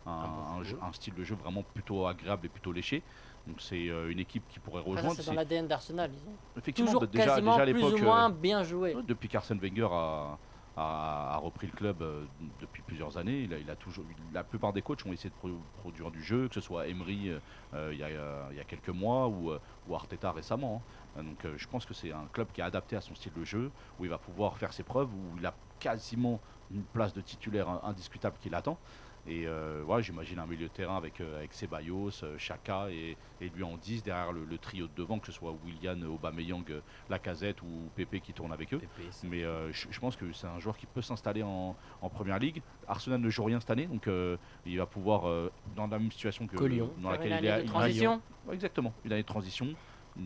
un style de jeu vraiment plutôt agréable et plutôt léché. Donc c'est une équipe qui pourrait Après, rejoindre. ça, c'est dans l'ADN d'Arsenal. Ils ont Effectivement, toujours déjà quasiment à plus l'époque, ou moins bien joué. depuis qu'Arsène Wenger a repris le club depuis plusieurs années, il a toujours, la plupart des coachs ont essayé de produire du jeu, que ce soit Emery il y a quelques mois ou Arteta récemment. Donc je pense que c'est un club qui est adapté à son style de jeu, où il va pouvoir faire ses preuves, où il a quasiment une place de titulaire indiscutable qui l'attend. Et voilà, j'imagine un milieu de terrain avec Ceballos, Xhaka et lui en 10 derrière le trio de devant, que ce soit Willian, Aubameyang, Lacazette ou Pepe qui tourne avec eux. Mais je pense que c'est un joueur qui peut s'installer en Première Ligue. Arsenal ne joue rien cette année, donc il va pouvoir, dans la même situation que Lyon. dans Faire laquelle une il est année de il- transition. Ouais, exactement, une année de transition.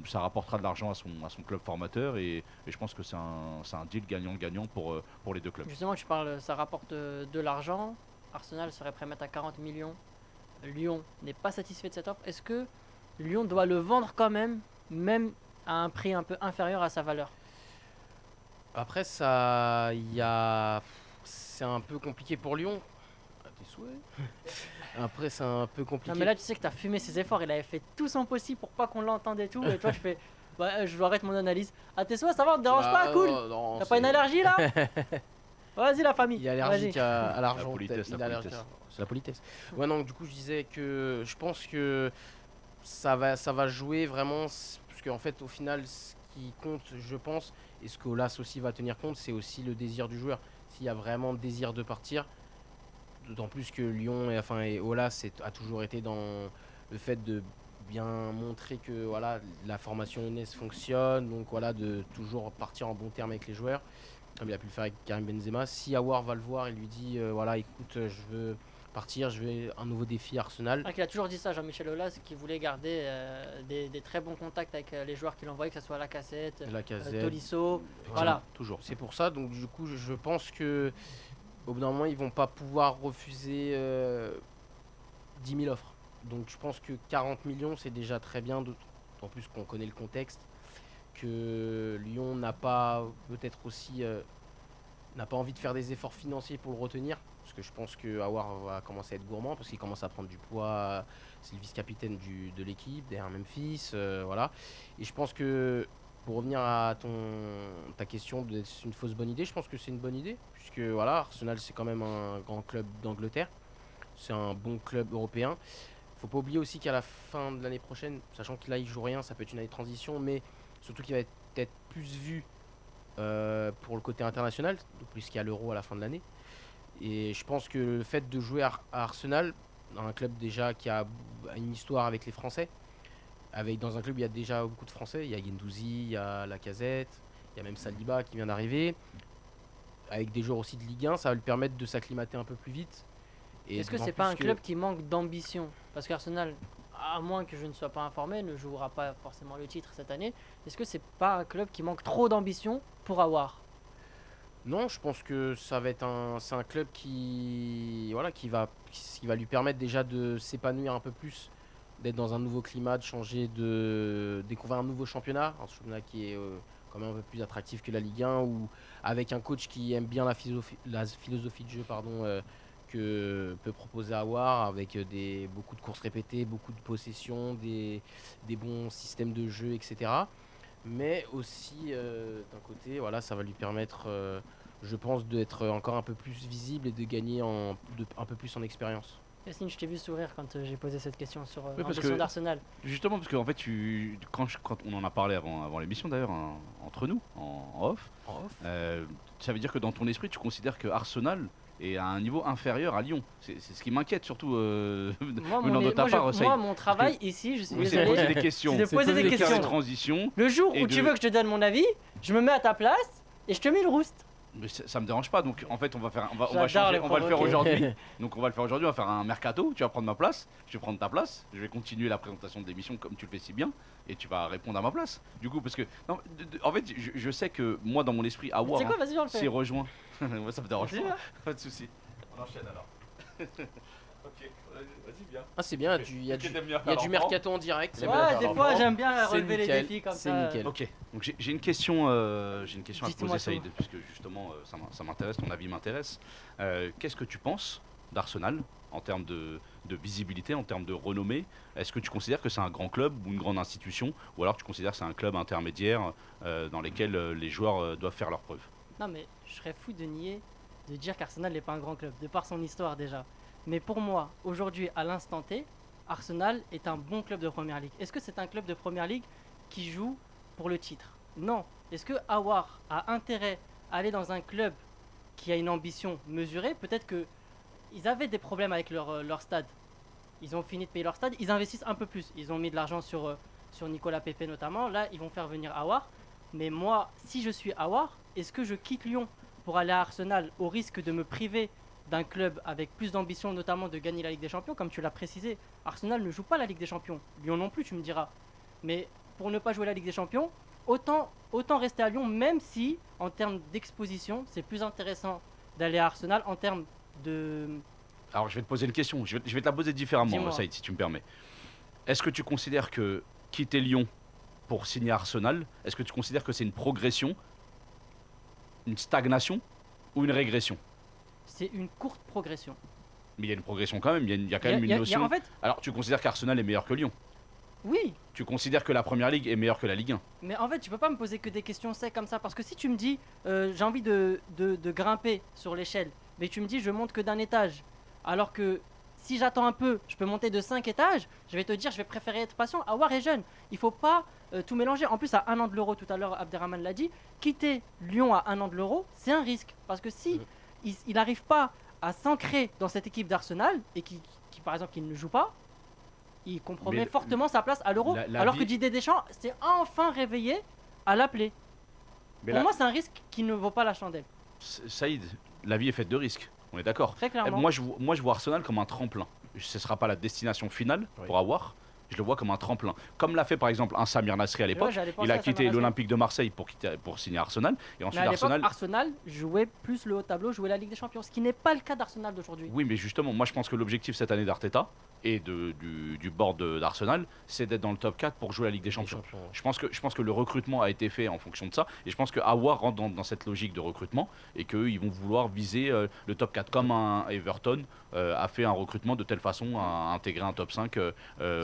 Ça rapportera de l'argent à son club formateur et je pense que c'est un deal gagnant-gagnant pour les deux clubs. Justement, tu parles, ça rapporte de l'argent. Arsenal serait prêt à mettre à 40 millions. Lyon n'est pas satisfait de cette offre. Est-ce que Lyon doit le vendre quand même à un prix un peu inférieur à sa valeur? Après, c'est un peu compliqué pour Lyon. À tes souhaits. Après, c'est un peu compliqué. Non, mais là, tu sais que tu as fumé ses efforts. Il avait fait tout son possible pour pas qu'on l'entende et tout. Et toi, je fais. Bah, je arrête mon analyse. À tes souhaits, ça va, on te dérange pas, cool. Non, T'as pas une allergie là? Vas-y, la famille. Il est allergique à l'argent. La politesse, peut-être. la Il est allergique politesse. C'est la politesse. Ouais, non, du coup, je disais que je pense que ça va jouer vraiment. Parce qu'en fait, au final, ce qui compte, je pense, et ce qu'Olas aussi va tenir compte, c'est aussi le désir du joueur. S'il y a vraiment le désir de partir, d'autant plus que Lyon et Olas a toujours été dans le fait de bien montrer que voilà, la formation lyonnaise fonctionne, donc voilà, de toujours partir en bon terme avec les joueurs, comme il a pu le faire avec Karim Benzema. Si Aouar va le voir, il lui dit voilà, écoute, je veux partir, je veux un nouveau défi Arsenal. Il a toujours dit ça, Jean-Michel Aulas, qui voulait garder des très bons contacts avec les joueurs qu'il envoyait, que ce soit Lacazette, Tolisso. Voilà. Toujours. C'est pour ça, donc du coup, je pense que au bout d'un moment, ils vont pas pouvoir refuser 10 000 offres. Donc je pense que 40 millions, c'est déjà très bien, d'autant plus qu'on connaît le contexte, que Lyon n'a pas peut-être aussi n'a pas envie de faire des efforts financiers pour le retenir, parce que je pense que Aouar va commencer à être gourmand, parce qu'il commence à prendre du poids, c'est le vice-capitaine de l'équipe, derrière Memphis, voilà. Et je pense que, pour revenir à ta question de c'est une fausse bonne idée, je pense que c'est une bonne idée, puisque voilà, Arsenal c'est quand même un grand club d'Angleterre, c'est un bon club européen. Faut pas oublier aussi qu'à la fin de l'année prochaine, sachant que là il joue rien, ça peut être une année de transition, mais surtout qu'il va être peut-être plus vu pour le côté international, puisqu'il y a l'Euro à la fin de l'année. Et je pense que le fait de jouer à Arsenal, dans un club déjà qui a une histoire avec les Français, dans un club où il y a déjà beaucoup de Français, il y a Guendouzi, il y a Lacazette, il y a même Saliba qui vient d'arriver, avec des joueurs aussi de Ligue 1, ça va lui permettre de s'acclimater un peu plus vite. Est-ce que c'est pas un club qui manque d'ambition? Parce qu'Arsenal, à moins que je ne sois pas informé, ne jouera pas forcément le titre cette année. Est-ce que c'est pas un club qui manque trop d'ambition pour avoir? Non, je pense que c'est un club qui va lui permettre déjà de s'épanouir un peu plus, d'être dans un nouveau climat, de découvrir un nouveau championnat, un championnat qui est quand même un peu plus attractif que la Ligue 1, ou avec un coach qui aime bien la philosophie de jeu, que peut proposer Aouar, avec beaucoup de courses répétées, beaucoup de possessions, des bons systèmes de jeu, etc. Mais aussi, d'un côté, voilà, ça va lui permettre, je pense, d'être encore un peu plus visible et de gagner un peu plus en expérience. Yacine, je t'ai vu sourire quand j'ai posé cette question sur Oui, parce l'ambition que- d'Arsenal. Justement, parce qu'en fait, quand on en a parlé avant l'émission d'ailleurs, entre nous, en off, ça veut dire que dans ton esprit, tu considères que Arsenal est à un niveau inférieur à Lyon. C'est ce qui m'inquiète surtout venant de ta part, Saïd. Moi, mon travail ici, je suis Oui, c'est de poser désolé. des questions. C'est de poser des de faire questions. des transitions. Le jour Et où tu veux que je te donne mon avis, je me mets à ta place et je te mets le roost. Mais ça me dérange pas, donc en fait on va le faire J'adore les aujourd'hui. Donc on va le faire aujourd'hui, on va faire un mercato, tu vas prendre ma place, je vais prendre ta place, je vais continuer la présentation de l'émission comme tu le fais si bien, et tu vas répondre à ma place. Du coup, parce que, non, en fait, je sais que moi dans mon esprit, Tu Aouar, sais quoi, vas-y, on le s'est fait. rejoint. Moi ça me dérange Vas-y, pas, va. pas de soucis. On enchaîne alors. Ok, vas-y, viens. Ah, c'est bien, il y a du mercato en direct. c'est bien. Ouais, des fois j'aime bien C'est relever les nickel, défis comme c'est ça. nickel. Ok, donc j'ai une question, à te Dites-moi poser, tout. Saïd, puisque justement ça m'intéresse, ton avis m'intéresse. Qu'est-ce que tu penses d'Arsenal en termes de visibilité, en termes de renommée? Est-ce que tu considères que c'est un grand club ou une grande institution, ou alors tu considères que c'est un club intermédiaire dans lequel les joueurs doivent faire leurs preuves? Non mais je serais fou de nier, de dire qu'Arsenal n'est pas un grand club, de par son histoire déjà. Mais pour moi, aujourd'hui, à l'instant T, Arsenal est un bon club de Première Ligue. Est-ce que c'est un club de Première Ligue qui joue pour le titre? Non. Est-ce que Aouar a intérêt à aller dans un club qui a une ambition mesurée? Peut-être que ils avaient des problèmes avec leur stade. Ils ont fini de payer leur stade, ils investissent un peu plus. Ils ont mis de l'argent sur Nicolas Pepe notamment. Là, ils vont faire venir Aouar. Mais moi, si je suis Aouar, est-ce que je quitte Lyon pour aller à Arsenal au risque de me priver d'un club avec plus d'ambition, notamment de gagner la Ligue des Champions? Comme tu l'as précisé, Arsenal ne joue pas la Ligue des Champions. Lyon non plus, tu me diras. Mais pour ne pas jouer la Ligue des Champions, autant rester à Lyon, même si, en termes d'exposition, c'est plus intéressant d'aller à Arsenal en termes de... Alors je vais te poser une question, je vais te la poser différemment, Dis-moi. Saïd, si tu me permets. Est-ce que tu considères que quitter Lyon pour signer Arsenal, est-ce que tu considères que c'est une progression, une stagnation ou une régression? C'est une courte progression. Mais il y a une progression quand même, il y a quand même Il y a- une notion. en fait, Alors tu considères qu'Arsenal est meilleur que Lyon? oui, Tu considères que la Première Ligue est meilleure que la Ligue 1? mais en fait, tu peux pas me poser que des questions secs comme ça. Parce que si tu me dis, j'ai envie de grimper sur l'échelle, mais tu me dis, je monte que d'un étage, alors que si j'attends un peu, je peux monter de 5 étages, je vais te dire, je vais préférer être patient. Aouar est jeune, il faut pas tout mélanger. En plus, à 1 an de l'Euro, tout à l'heure, Abderrahmane l'a dit, quitter Lyon à 1 an de l'Euro, c'est un risque. Parce que si il n'arrive pas à s'ancrer dans cette équipe d'Arsenal, et qui, par exemple, il ne joue pas, il compromet Mais fortement sa place à l'Euro. la Alors vie- que Didier Deschamps s'est enfin réveillé à l'appeler. Mais Pour là, moi, c'est un risque qui ne vaut pas la chandelle. Saïd, la vie est faite de risques, on est d'accord. Très clairement. Moi je vois Arsenal comme un tremplin. Ce ne sera pas la destination finale Oui. pour avoir. Je le vois comme un tremplin. Comme l'a fait par exemple un Samir Nasri à l'époque. Ouais, j'allais penser Il a à Samir quitté Nasri. l'Olympique de Marseille pour signer Arsenal. Et Mais ensuite à l'époque, Arsenal. Arsenal jouait plus le haut tableau, jouait la Ligue des Champions, ce qui n'est pas le cas d'Arsenal d'aujourd'hui. Oui, mais justement, moi je pense que l'objectif cette année d'Arteta et du board d'Arsenal, c'est d'être dans le top 4 pour jouer la Ligue des Champions. Je pense que le recrutement a été fait en fonction de ça. Et je pense que Aouar rentre dans cette logique de recrutement et qu'ils vont vouloir viser le top 4 comme un Everton a fait un recrutement de telle façon à intégrer un top 5 Sauf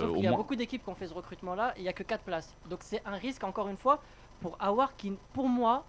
au qu'il y a moins. beaucoup d'équipes qui ont fait ce recrutement-là, et il n'y a que 4 places. Donc c'est un risque, encore une fois, pour Aouar qui, pour moi,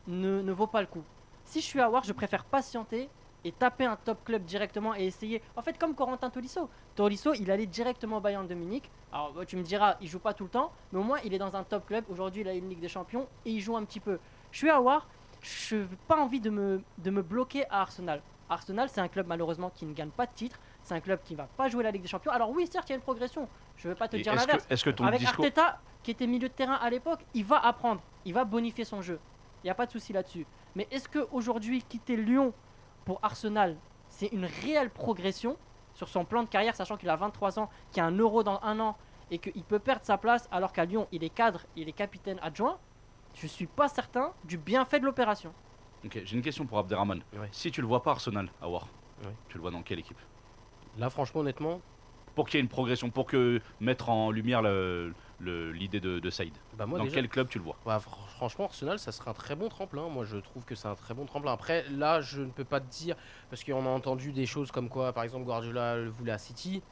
ne vaut pas le coup. Si je suis Aouar, je préfère patienter et taper un top club directement et essayer. En fait, comme Corentin Tolisso. Tolisso, il allait directement au Bayern de Munich. Alors, tu me diras, il joue pas tout le temps, mais au moins, il est dans un top club. Aujourd'hui, il a une Ligue des Champions et il joue un petit peu. Je suis Aouar, je n'ai pas envie de me bloquer à Arsenal. Arsenal, c'est un club malheureusement qui ne gagne pas de titre. C'est un club qui ne va pas jouer la Ligue des Champions. Alors oui, certes, il y a une progression. Je ne veux pas te Et dire est-ce l'inverse. que ton Avec discours. Arteta, qui était milieu de terrain à l'époque, il va apprendre, il va bonifier son jeu. Il n'y a pas de souci là-dessus. Mais est-ce qu'aujourd'hui, quitter Lyon pour Arsenal, c'est une réelle progression sur son plan de carrière, sachant qu'il a 23 ans, qu'il y a un Euro dans 1 an et qu'il peut perdre sa place alors qu'à Lyon, il est cadre, il est capitaine adjoint? Je suis pas certain du bienfait de l'opération. Ok, j'ai une question pour Abderrahmane. Ouais. Si tu le vois pas Arsenal, Aouar, Ouais. tu le vois dans quelle équipe? Là, franchement, honnêtement, Pour qu'il y ait une progression, pour que mettre en lumière l'idée de Saïd. bah moi Dans déjà, quel club tu le vois? bah, franchement, Arsenal, ça serait un très bon tremplin. Moi, je trouve que c'est un très bon tremplin. Après, là, je ne peux pas te dire, parce qu'on a entendu des choses comme quoi, par exemple, Guardiola le voulait à City.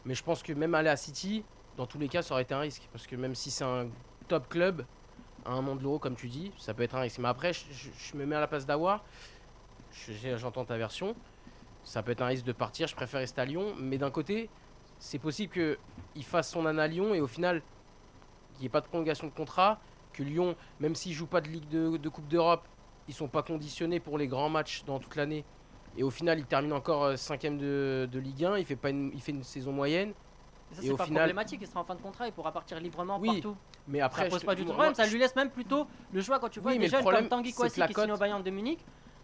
Mais je pense que même aller à City, dans tous les cas, ça aurait été un risque. Parce que même si c'est un top club, à 1 an de l'Euro, comme tu dis, ça peut être un risque. Mais après, je me mets à la place d'Aouar. J'entends ta version. Ça peut être un risque de partir. Je préfère rester à Lyon. Mais d'un côté, c'est possible qu'il fasse son année à Lyon et au final, il n'y ait pas de prolongation de contrat. Que Lyon, même s'ils ne jouent pas de Ligue de Coupe d'Europe, ils ne sont pas conditionnés pour les grands matchs dans toute l'année. Et au final, il termine encore 5ème de Ligue 1. Il fait une saison moyenne. Et ça, Et c'est au pas final- problématique, il sera en fin de contrat, il pourra partir librement Oui, partout. Mais Ça après, pose je- pas du tout de moi, problème, ça lui laisse même plutôt le choix quand tu vois Oui, mais des le jeunes problème, comme Tanguy c'est Kouassi que la qui signe cote- au Bayern de Munich.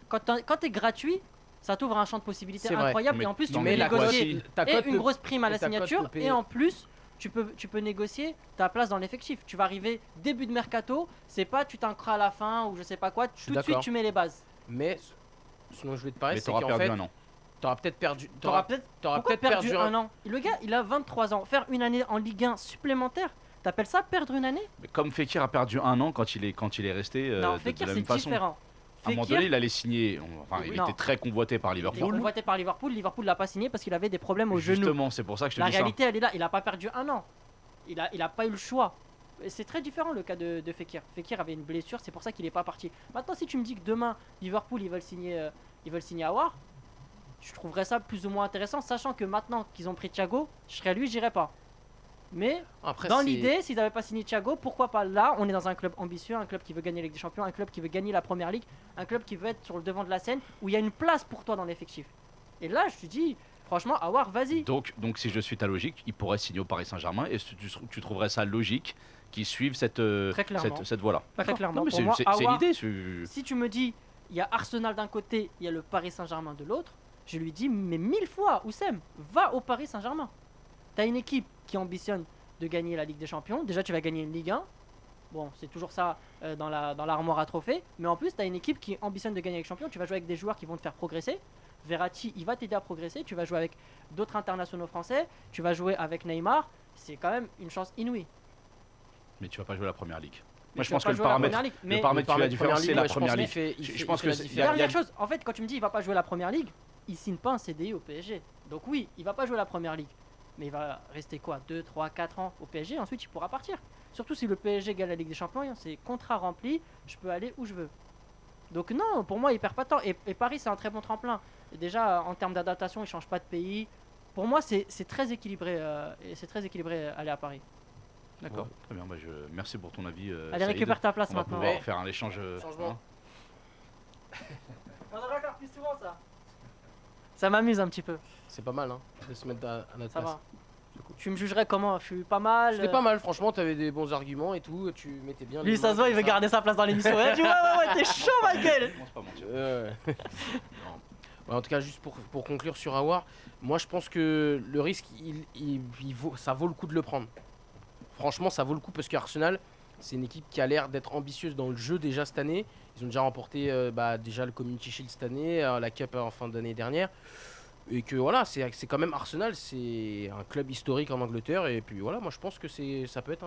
Quand t'es gratuit, ça t'ouvre un champ de possibilités C'est vrai, incroyable, mais et en plus tu Tanguy peux mais la négocier Kouassi- ta et cote une peut- grosse prime à la et ta cote signature, peut payer. et en plus tu peux négocier ta place dans l'effectif. Tu vas arriver début de mercato, c'est pas tu t'ancres à la fin ou je sais pas quoi, suis tout de suite d'accord. tu mets les bases. Mais sinon, je vais te parler, Mais c'est t'auras qu'en perdu fait, un an. T'auras peut-être perdu. T'auras peut-être pourquoi perdu perdu un an. Le gars, il a 23 ans. Faire une année en Ligue 1 supplémentaire, t'appelles ça perdre une année? Mais comme Fekir a perdu un an quand il est resté Non, de Fekir, la c'est même façon. différent. À un moment Fekir, donné, il allait signer. Enfin, il Non. était très convoité par il était Liverpool. convoité par Liverpool. Liverpool l'a pas signé parce qu'il avait des problèmes au genou. Justement, c'est pour ça que je te La dis ça. réalité, elle est là. Il a pas perdu un an. Il a pas eu le choix. Et c'est très différent le cas de Fekir. Fekir avait une blessure, c'est pour ça qu'il est pas parti. Maintenant, si tu me dis que demain, Liverpool, ils veulent signer Aouar, je trouverais ça plus ou moins intéressant, sachant que maintenant qu'ils ont pris Thiago, je serais lui, j'irais pas. Mais Après, dans c'est- l'idée, s'ils n'avaient pas signé Thiago, pourquoi pas là? On est dans un club ambitieux, un club qui veut gagner la Ligue des Champions, un club qui veut gagner la Première Ligue, un club qui veut être sur le devant de la scène, où il y a une place pour toi dans l'effectif. Et là, je te dis, franchement, Aouar, vas-y. Donc, si je suis ta logique, il pourrait signer au Paris Saint-Germain. Et tu trouverais ça logique qu'ils suivent cette clairement. cette voie-là. Très clairement. Non, mais Pour moi, c'est Aouar, l'idée. si tu me dis, il y a Arsenal d'un côté, il y a le Paris Saint-Germain de l'autre, je lui dis, mais 1000 fois, Oussem, va au Paris Saint-Germain. T'as une équipe qui ambitionne de gagner la Ligue des Champions. Déjà, tu vas gagner une Ligue 1. Bon, c'est toujours ça dans l'armoire à trophées. Mais en plus, tu as une équipe qui ambitionne de gagner la Ligue des Champions. Tu vas jouer avec des joueurs qui vont te faire progresser. Verratti, il va t'aider à progresser. Tu vas jouer avec d'autres internationaux français. Tu vas jouer avec Neymar. C'est quand même une chance inouïe. Mais tu vas pas jouer la première ligue. Mais Moi, je tu vas pense pas que le jouer à la paramètre, Première Ligue. Mais le paramètre qui fait la différence, c'est la ouais, je pense première qu'il ligue. fait- il Je fait- pense il fait que la c'est- différence. dernière chose, en fait, quand tu me dis il va pas jouer la Première Ligue, il signe pas un CDI au PSG. Donc oui, il va pas jouer la Première Ligue. Mais il va rester quoi 2, 3, 4 ans au PSG, ensuite il pourra partir. Surtout si le PSG gagne la Ligue des Champions, c'est contrat rempli, je peux aller où je veux. Donc non, pour moi il perd pas de temps. Et Paris c'est un très bon tremplin. Et déjà en termes d'adaptation, il change pas de pays. Pour moi c'est très équilibré et c'est très équilibré aller à Paris. D'accord. Très bien. Merci pour ton avis. Allez, Saïd. récupère ta place On va maintenant. pouvoir Ouais. faire un échange. Changement. On devrait faire plus souvent ça. Ça m'amuse un petit peu, C'est pas mal hein, de se mettre à notre ça place. va. Tu me jugerais comment? Je suis pas mal. C'était pas mal, franchement, t'avais des bons arguments et tout, tu mettais bien. Lui les ça mains se voit, il comme veut garder sa place dans l'émission. Ouais, tu vois, ouais, t'es chaud ma gueule. Commence pas à mentir. Ouais, en tout cas, juste pour conclure sur Aouar, moi je pense que le risque, ça vaut le coup de le prendre. Franchement, ça vaut le coup parce qu'Arsenal, c'est une équipe qui a l'air d'être ambitieuse dans le jeu déjà cette année. Ils ont déjà remporté déjà le Community Shield cette année, la Cup en fin d'année dernière. Et que voilà, c'est quand même Arsenal, c'est un club historique en Angleterre. Et puis voilà, moi je pense que ça peut être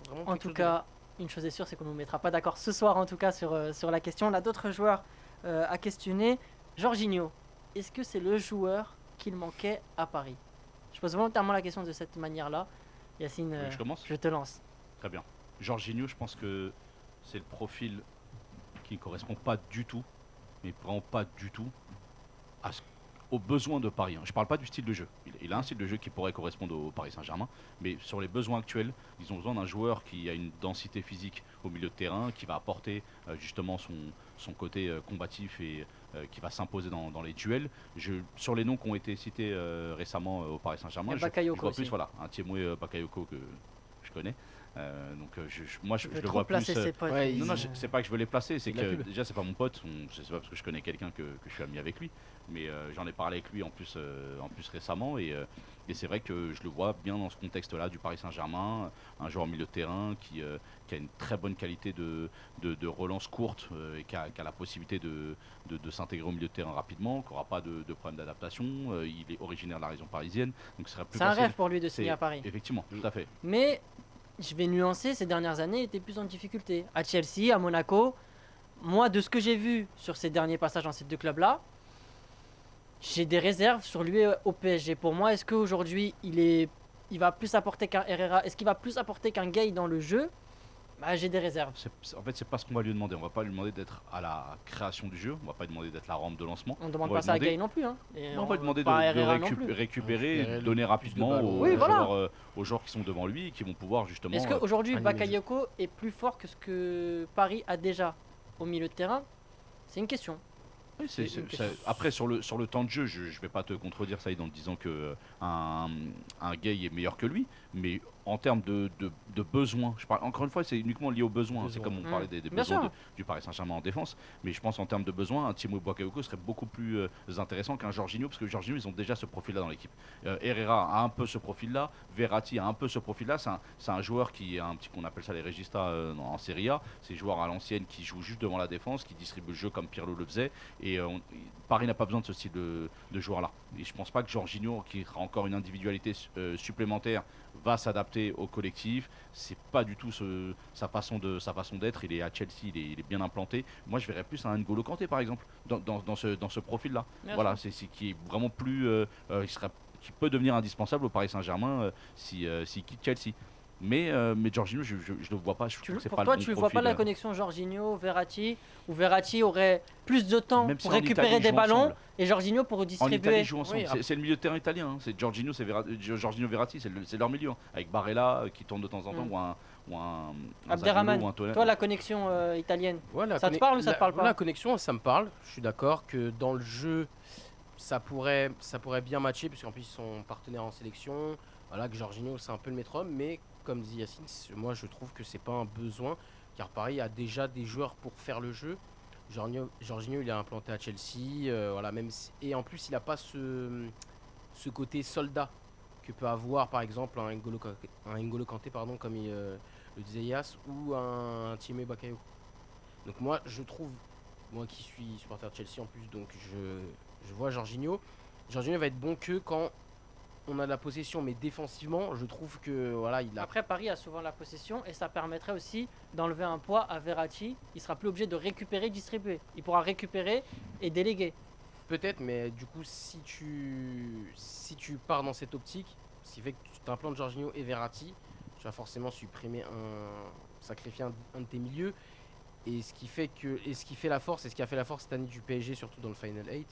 vraiment En quelque tout chose de cas, une chose est sûre, c'est qu'on ne nous mettra pas d'accord ce soir en tout cas sur la question. On a d'autres joueurs à questionner. Jorginho, est-ce que c'est le joueur qu'il manquait à Paris? Je pose volontairement la question de cette manière-là. Yacine, Vous voulez que je commence. je te lance. Très bien. Jorginho, je pense que c'est le profil qui ne correspond pas du tout, mais vraiment pas du tout, aux besoins de Paris. Je ne parle pas du style de jeu. Il a un style de jeu qui pourrait correspondre au Paris Saint-Germain, mais sur les besoins actuels, ils ont besoin d'un joueur qui a une densité physique au milieu de terrain, qui va apporter justement son côté combatif et qui va s'imposer dans les duels. Sur les noms qui ont été cités récemment au Paris Saint-Germain, Et je Bakayoko vois plus aussi. voilà, un Thiemoué Bakayoko que je connais. Moi, je Tu veux le trop vois plus. placer ses potes. ouais, Non, c'est pas que je veux les placer, c'est de la que pub. déjà c'est pas mon pote, je sais pas parce que je connais quelqu'un que je suis ami avec lui, mais j'en ai parlé avec lui en plus récemment et c'est vrai que je le vois bien dans ce contexte-là du Paris Saint-Germain, un joueur au milieu de terrain qui a une très bonne qualité de relance courte et qui a la possibilité de s'intégrer au milieu de terrain rapidement, qui n'aura pas de problème d'adaptation, il est originaire de la région parisienne, donc ce serait plus C'est un facile. rêve pour lui de signer C'est- à Paris. Effectivement, tout à fait. Mais je vais nuancer, ces dernières années il était plus en difficulté. À Chelsea, à Monaco, moi de ce que j'ai vu sur ces derniers passages dans ces deux clubs-là, j'ai des réserves sur lui au PSG. Pour moi, est-ce qu'aujourd'hui il va plus apporter qu'un Herrera? Est-ce qu'il va plus apporter qu'un Gay dans le jeu? Bah, j'ai des réserves. En fait, c'est pas ce qu'on va lui demander. On va pas lui demander d'être à la création du jeu. On va pas lui demander d'être la rampe de lancement. On ne demande On va pas ça à demander- Gay non plus. Hein. Et On va lui demander pas à de Herrera non plus. récupérer, Récupérer et de donner plus de rapidement ballons. Oui, voilà. aux joueurs qui sont devant lui et qui vont pouvoir justement. Est-ce qu'aujourd'hui animer le Bakayoko est plus fort que ce que Paris a déjà au milieu de terrain? C'est une question. Oui, après sur le temps de jeu, je vais pas te contredire Saïd en te disant que un Gay est meilleur que lui, mais en termes de besoins, je parle encore une fois, c'est uniquement lié aux besoins. C'est comme on parlait des Bien besoins sûr. du Paris Saint-Germain en défense, mais je pense en termes de besoins, un Thiemoué Bakayoko serait beaucoup plus intéressant qu'un Jorginho, parce que Jorginho ils ont déjà ce profil-là dans l'équipe. Herrera a un peu ce profil-là, Verratti a un peu ce profil-là. C'est un joueur qui est un petit qu'on appelle ça les registas en Serie A. C'est joueur à l'ancienne qui joue juste devant la défense, qui distribue le jeu comme Pirlo le faisait Et Paris n'a pas besoin de ce style de joueur-là. Et je pense pas que Jorginho, qui sera encore une individualité supplémentaire, va s'adapter au collectif. C'est pas du tout sa façon d'être. Il est à Chelsea, il est bien implanté. Moi, je verrais plus un N'Golo Kanté, par exemple, dans ce profil-là. Bien Voilà, c'est qui est vraiment plus, qui peut devenir indispensable au Paris Saint-Germain s'il quitte Chelsea. Mais Jorginho, je le vois pas. Je trouve que c'est Pour pas toi, le bon tu vois pas profil. la connexion Jorginho-Verratti, où Verratti aurait plus de temps Même si pour en récupérer Italie, ils des jouent ballons ensemble. et Jorginho pour En distribuer. Italie, ils jouent ensemble. Oui, C'est le milieu de terrain italien. C'est Jorginho, Jorginho Verratti, c'est leur milieu. Avec Barella qui tourne de temps en temps, ou un Abderrahmane, Zaniolo, ou un Tonali. toi la connexion italienne. Ouais, Ça te parle ou ça te parle pas? La connexion, ça me parle. Je suis d'accord que dans le jeu, ça pourrait bien matcher, parce qu'en plus, ils sont partenaires en sélection. Voilà, que Jorginho, c'est un peu le maître homme, mais comme dit Yacine, moi je trouve que c'est pas un besoin, car Paris a déjà des joueurs pour faire le jeu. Jorginho, il est implanté à Chelsea, voilà, et en plus, il n'a pas ce côté soldat que peut avoir par exemple un N'Golo Kanté, pardon, comme le disait Yass, ou un Tiémé Bakayoko. Donc moi je trouve, moi qui suis supporter de Chelsea en plus, donc je vois Jorginho va être bon que quand on a de la possession, mais défensivement je trouve que voilà, il a Après, Paris a souvent la possession et ça permettrait aussi d'enlever un poids à Verratti. Il sera plus obligé de récupérer, distribuer. Il pourra récupérer et déléguer. peut-être, mais du coup si tu pars dans cette optique, ce qui fait que tu t'implantes Jorginho et Verratti, tu vas forcément sacrifier un de tes milieux. Et ce qui fait la force, et ce qui a fait la force cette année du PSG, surtout dans le Final 8,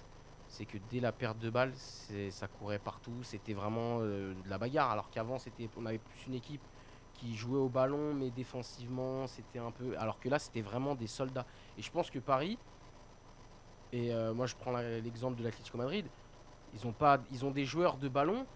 c'est que dès la perte de balle, ça courait partout, c'était vraiment de la bagarre. Alors qu'avant, on avait plus une équipe qui jouait au ballon, mais défensivement, c'était un peu. Alors que là, c'était vraiment des soldats. Et je pense que Paris, et moi je prends l'exemple de l'Atlético Madrid, ils ont des joueurs de ballon,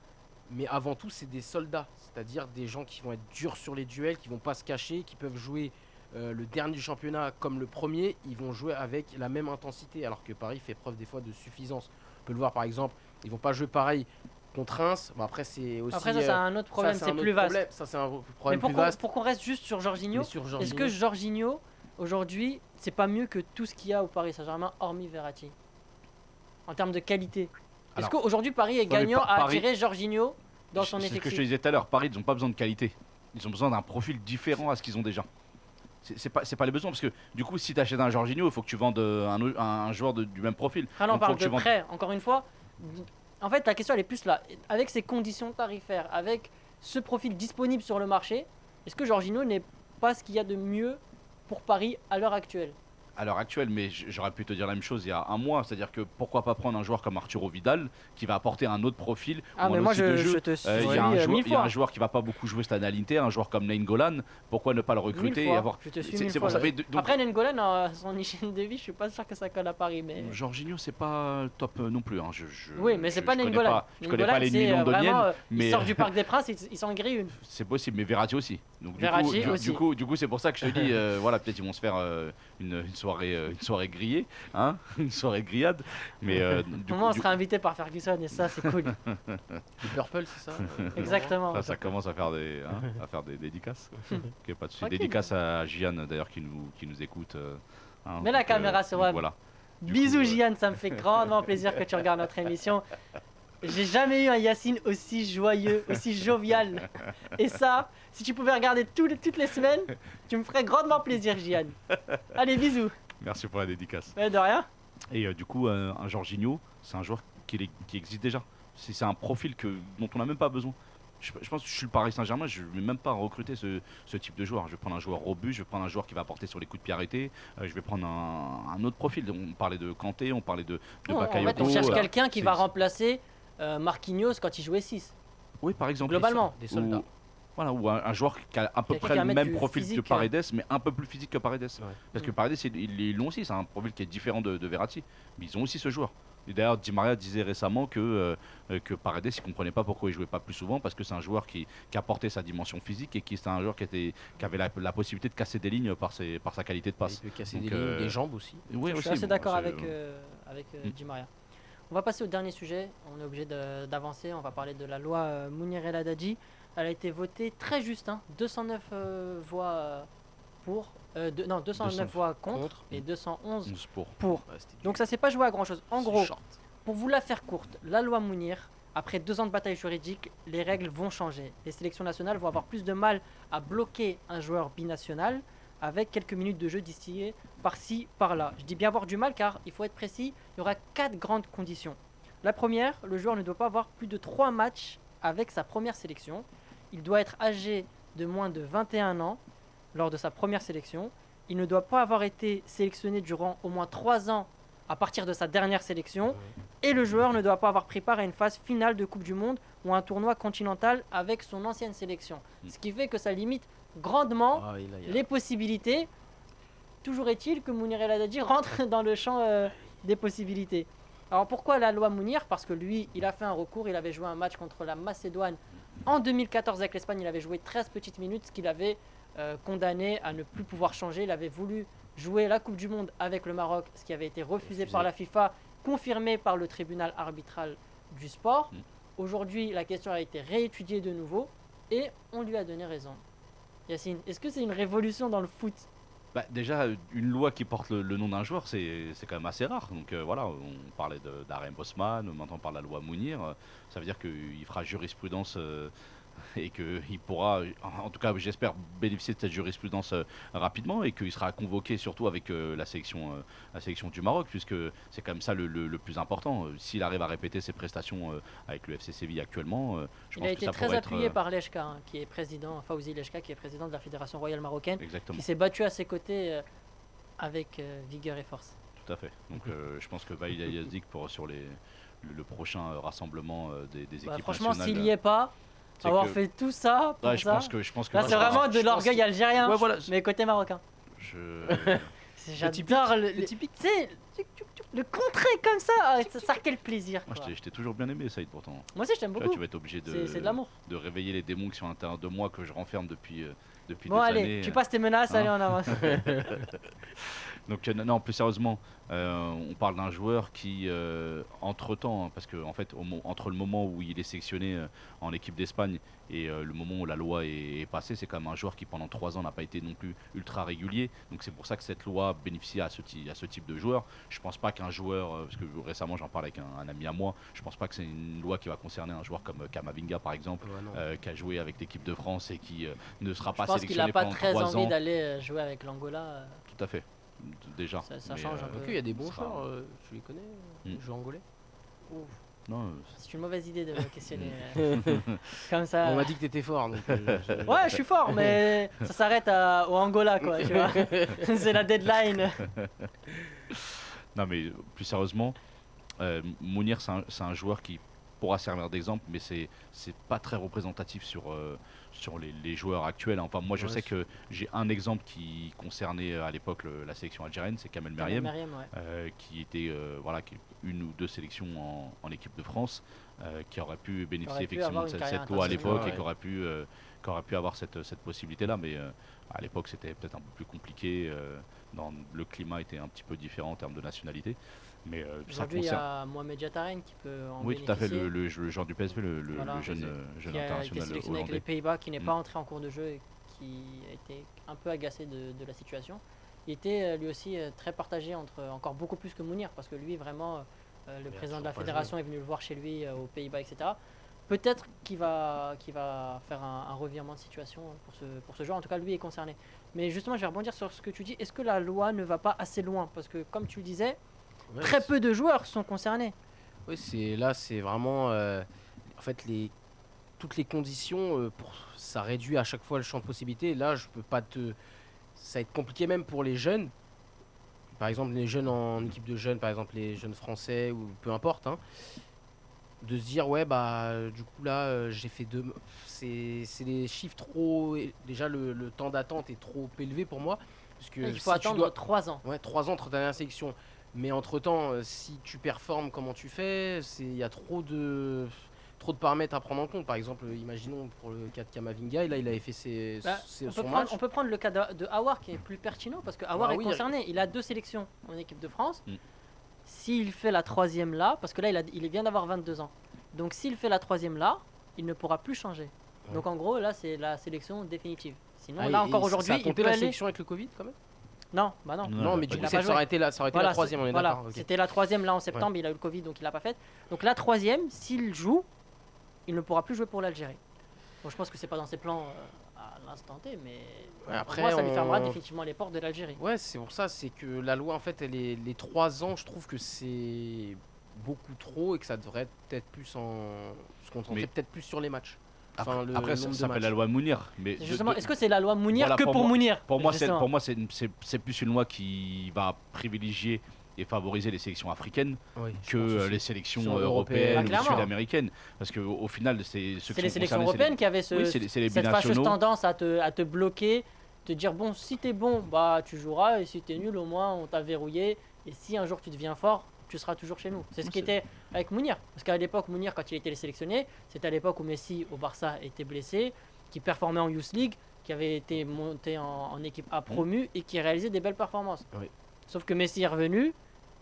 mais avant tout, c'est des soldats. C'est-à-dire des gens qui vont être durs sur les duels, qui vont pas se cacher, qui peuvent jouer le dernier du championnat comme le premier, ils vont jouer avec la même intensité, alors que Paris fait preuve des fois de suffisance. On peut le voir par exemple, ils vont pas jouer pareil contre Reims. Bon, après c'est aussi Après, ça, c'est un autre problème, c'est plus vaste. Ça c'est un Mais problème plus vaste. pour qu'on reste juste sur Jorginho, Mais sur est-ce Jorginho, que Jorginho, aujourd'hui, c'est pas mieux que tout ce qu'il y a au Paris Saint-Germain, hormis Verratti, en termes de qualité? Est-ce Alors, qu'aujourd'hui, Paris est mais gagnant à Paris- attirer Jorginho dans son C'est ce que je te effectif? disais tout à l'heure. Paris, ils n'ont pas besoin de qualité. Ils ont besoin d'un profil différent à ce qu'ils ont déjà. C'est pas les besoins, parce que du coup, si tu achètes un Jorginho, il faut que tu vendes un joueur du même profil. Ah non, on Donc, faut parle que de tu vendes- prêt, encore une fois. En fait, la question elle est plus là. Avec ces conditions tarifaires, avec ce profil disponible sur le marché, est-ce que Jorginho n'est pas ce qu'il y a de mieux pour Paris à l'heure actuelle? À l'heure actuelle, mais j'aurais pu te dire la même chose il y a un mois. C'est-à-dire que pourquoi pas prendre un joueur comme Arturo Vidal qui va apporter un autre profil. Ah, ou un mais autre moi type de je jeu. te suis Il y a un mille joueur, fois. qui va pas beaucoup jouer cette année à l'Inter, un joueur comme Nainggolan. Pourquoi ne pas le recruter Mille et fois. avoir. Je te suis C'est mille pour fois, ça. là. Mais donc, Après, N'Golo, son hygiène de vie, je suis pas sûr que ça colle à Paris. Mais... Jorginho, c'est pas top non plus. Hein. Oui, mais c'est pas connais N'Golo. Je connais pas les millions de vraiment, mais il sort du Parc des Princes, il s'en grille une. c'est possible. Mais Verratti aussi. Donc Verratti aussi. du coup, c'est pour ça que je te dis, voilà, peut-être ils vont se faire une soirée grillée, hein, une soirée grillade. Mais Au moins, on sera invité par Ferguson et ça, c'est cool. le Purple, c'est ça Exactement. ça commence à faire des dédicaces. Ok, pas de souci. Tranquille. Dédicace à Gian d'ailleurs qui nous écoute. Hein, Mets la donc, caméra sur donc Wam. voilà. Du Bisous, coup, Gian, ça me fait grandement plaisir que tu regardes notre émission. J'ai jamais eu un Yacine aussi joyeux, aussi jovial. Et ça, si tu pouvais regarder toutes les semaines, tu me ferais grandement plaisir, Gian. Allez, bisous. Merci pour la dédicace. Mais de rien. Et du coup, un Jorginho, c'est un joueur qui existe déjà. C'est un profil dont on n'a même pas besoin. Je pense que je suis le Paris Saint-Germain, je ne vais même pas recruter ce type de joueur. Je vais prendre un joueur robuste, je vais prendre un joueur qui va apporter sur les coups de pied arrêtés. Je vais prendre un autre profil. On parlait de Kanté, on parlait de Non, en Bakayoko. fait, on cherche quelqu'un qui c'est- va remplacer Marquinhos quand il jouait 6. Oui, par exemple. Globalement. Des soldats. Voilà, ou un joueur qui a à peu Quelqu'un près qui va le mettre même du profil physique, que Paredes, mais un peu plus physique que Paredes. Ouais. Parce que Paredes, ils l'ont aussi, c'est un profil qui est différent de Verratti. Mais ils ont aussi ce joueur. Et d'ailleurs, Di Maria disait récemment que Paredes, il ne comprenait pas pourquoi il jouait pas plus souvent, parce que c'est un joueur qui apportait sa dimension physique et qui c'est un joueur qui avait la possibilité de casser des lignes par sa qualité de passe. Il peut casser Donc, des lignes, des jambes aussi. Oui, Je aussi, suis assez bon, d'accord c'est- avec Di Maria. On va passer au dernier sujet. On est obligé d'avancer. On va parler de la loi Mounir El Haddadi. Elle a été votée très juste, hein, 209 voix pour, Non, 209 voix contre et 211 11 pour. pour. Ouais, c'était Donc du- ça s'est pas joué à grand chose. En c'est gros, short. pour vous la faire courte, la loi Mounir, après 2 ans de bataille juridique, les règles vont changer. Les sélections nationales vont avoir plus de mal à bloquer un joueur binational avec quelques minutes de jeu distillées par-ci, par-là. Je dis bien avoir du mal car il faut être précis, il y aura 4 grandes conditions. La première, le joueur ne doit pas avoir plus de 3 matchs avec sa première sélection. Il doit être âgé de moins de 21 ans lors de sa première sélection. Il ne doit pas avoir été sélectionné durant au moins 3 ans à partir de sa dernière sélection. Et le joueur ne doit pas avoir pris part à une phase finale de Coupe du Monde ou un tournoi continental avec son ancienne sélection. Ce qui fait que ça limite grandement Ah, il a- les possibilités. Toujours est-il que Mounir El Haddadi rentre dans le champ des possibilités. Alors pourquoi la loi Mounir? Parce que lui, il a fait un recours, il avait joué un match contre la Macédoine en 2014 avec l'Espagne, il avait joué 13 petites minutes, ce qu'il avait condamné à ne plus pouvoir changer. Il avait voulu jouer la Coupe du Monde avec le Maroc, ce qui avait été refusé par la FIFA, confirmé par le tribunal arbitral du sport. Aujourd'hui, la question a été réétudiée de nouveau et on lui a donné raison. Yacine, est-ce que c'est une révolution dans le foot? Bah, déjà, une loi qui porte le nom d'un joueur, c'est quand même assez rare. Donc voilà, on parlait d'Arem Bosman, maintenant on parle de la loi Mounir. Ça veut dire qu'il fera jurisprudence et qu'il pourra, en tout cas j'espère, bénéficier de cette jurisprudence rapidement et qu'il sera convoqué surtout avec la sélection du Maroc, puisque c'est quand même ça le plus important. S'il arrive à répéter ses prestations avec le FC Séville actuellement, je Il pense a que été ça très pourrait appuyé être... par Lechka, qui est président, Fawzi Lechka, qui est président de la Fédération royale marocaine, Exactement. qui s'est battu à ses côtés avec vigueur et force. Tout à fait. Donc je pense que Vaïd Yazdik sur le prochain rassemblement des équipes Bah, franchement, nationales. s'il n'y est pas, c'est avoir que- fait tout ça pour Ouais, je ça, pense que là c'est vraiment de l'orgueil algérien, Ouais, voilà. mais côté marocain. Je... J'adore le typique. tu sais, le contrer comme ça, ça quel plaisir. Moi, Quoi. je t'ai toujours bien aimé, Saïd, pourtant. Moi aussi je t'aime Tu vois, beaucoup. tu vas être obligé C'est de l'amour. de réveiller les démons qui sont à l'intérieur de moi, que je renferme depuis Bon des allez, années. tu passes tes menaces, hein. allez on avance. Donc non, plus sérieusement, on parle d'un joueur qui, entre-temps, parce que en fait, entre le moment où il est sélectionné en équipe d'Espagne et le moment où la loi est passée, c'est quand même un joueur qui pendant 3 ans n'a pas été non plus ultra régulier. Donc c'est pour ça que cette loi bénéficie à ce type de joueur. Je pense pas qu'un joueur, parce que récemment j'en parle avec un ami à moi, je pense pas que c'est une loi qui va concerner un joueur comme Kamavinga par exemple, Ouais, non. qui a joué avec l'équipe de France et qui ne sera Je pas pense qu'il n'a sélectionné pas pendant très 3 envie ans. d'aller jouer avec l'Angola. Tout à fait. Déjà. Ça Mais, change un peu. Ok, il y a des bons ce sera- joueurs, tu les connais, les joueurs angolais. Ouf, Non, c'est une mauvaise idée de me questionner comme ça. On m'a dit que t'étais fort, donc. Ouais, je suis fort, mais ça s'arrête au Angola, quoi. Tu vois c'est la deadline. non, mais plus sérieusement, Mounir, c'est un joueur qui pourra servir d'exemple, mais c'est pas très représentatif sur les joueurs actuels. Enfin, moi, je Ouais, sais que j'ai un exemple qui concernait à l'époque la sélection algérienne, c'est Kamel Meriem. Ouais. Qui était qui une ou deux sélections en équipe de France, qui aurait pu bénéficier Qui aurait pu effectivement avoir de une cette carrière loi à l'époque internationale, et qui aurait pu avoir cette possibilité-là, mais à l'époque c'était peut-être un peu plus compliqué, le climat était un petit peu différent en termes de nationalité, mais ça Aujourd'hui, il y concerne... a Mohamed Jataren qui peut en Oui, tout à fait, bénéficier, le joueur du PSV, Voilà. le jeune qui a été international sélectionné avec les hollandais. Pays-Bas, qui n'est Mm. pas entré en cours de jeu et qui a été un peu agacé de la situation. Il était lui aussi très partagé entre encore beaucoup plus que Mounir, parce que lui vraiment le président de la toujours pas fédération est venu le voir chez lui aux Pays-Bas, etc. Peut-être qu'il va faire un revirement de situation pour ce joueur. En tout cas, lui est concerné. Mais justement, je vais rebondir sur ce que tu dis. Est-ce que la loi ne va pas assez loin? Parce que, comme tu le disais, Ouais, très c'est- peu de joueurs sont concernés. Oui, c'est vraiment en fait toutes les conditions ça réduit à chaque fois le champ de possibilités. Là, je peux pas ça va être compliqué même pour les jeunes. Par exemple, les jeunes en équipe de jeunes, par exemple les jeunes français ou peu importe, hein, de se dire ouais bah du coup là j'ai fait deux. C'est des chiffres trop. Déjà le temps d'attente est trop élevé pour moi parce que Il si faut tu attendre dois- 3 ans. Ouais, 3 ans entre ta dernière sélection. Mais entre-temps, si tu performes, comment tu fais? Il y a trop de paramètres à prendre en compte. Par exemple, imaginons pour le cas de Kamavinga, là, il avait fait Bah, son match. on peut prendre le cas de Awar qui est plus pertinent parce que Awar Bah est oui, concerné. Il a 2 sélections en équipe de France. Mm. S'il fait la 3e là, parce que là il vient d'avoir 22 ans. Donc s'il fait la 3e là, il ne pourra plus changer. Ouais. Donc en gros là c'est la sélection définitive. Sinon, là encore aujourd'hui, ça a il compté peut la aller. sélection avec le Covid quand même. Non, bah non. Non, Non, il mais a du pas coup, dit ça aurait été la troisième, on est Voilà, d'accord. Ok. c'était la troisième là en septembre, il a eu le Covid donc il l'a pas faite. Donc la troisième, s'il joue, il ne pourra plus jouer pour l'Algérie. Bon, je pense que c'est pas dans ses plans à l'instant T, mais Ouais, après, moi, ça lui on- fermera définitivement les portes de l'Algérie. Ouais, c'est pour ça, c'est que la loi en fait, elle est les 3 ans, je trouve que c'est beaucoup trop et que ça devrait peut-être plus se concentrer Mais- peut-être plus sur les matchs. Après, Enfin, le après, ça nombre de s'appelle matchs. la loi Mounir. Mais Justement, est-ce que c'est la loi Mounir Voilà, que pour Mounir pour moi, justement c'est plus une loi qui va privilégier et favoriser les sélections africaines Oui, je que pense aussi. les sélections Sur européennes Ah, ou clairement. sud-américaines. Parce qu'au final, c'est ceux C'est qui les sont sélections concernés, européennes qui avaient Oui, c'est les cette fâcheuse binationaux. tendance à te bloquer, te dire bon, si t'es bon, bah tu joueras, et si t'es nul, au moins on t'a verrouillé, et si un jour tu deviens fort, tu seras toujours chez nous. C'est ce Oui, qui était avec Mounir. Parce qu'à l'époque, Mounir, quand il était sélectionné, c'était à l'époque où Messi au Barça était blessé, qui performait en Youth League, qui avait été monté en équipe A promu et qui réalisait des belles performances. Oui. Sauf que Messi est revenu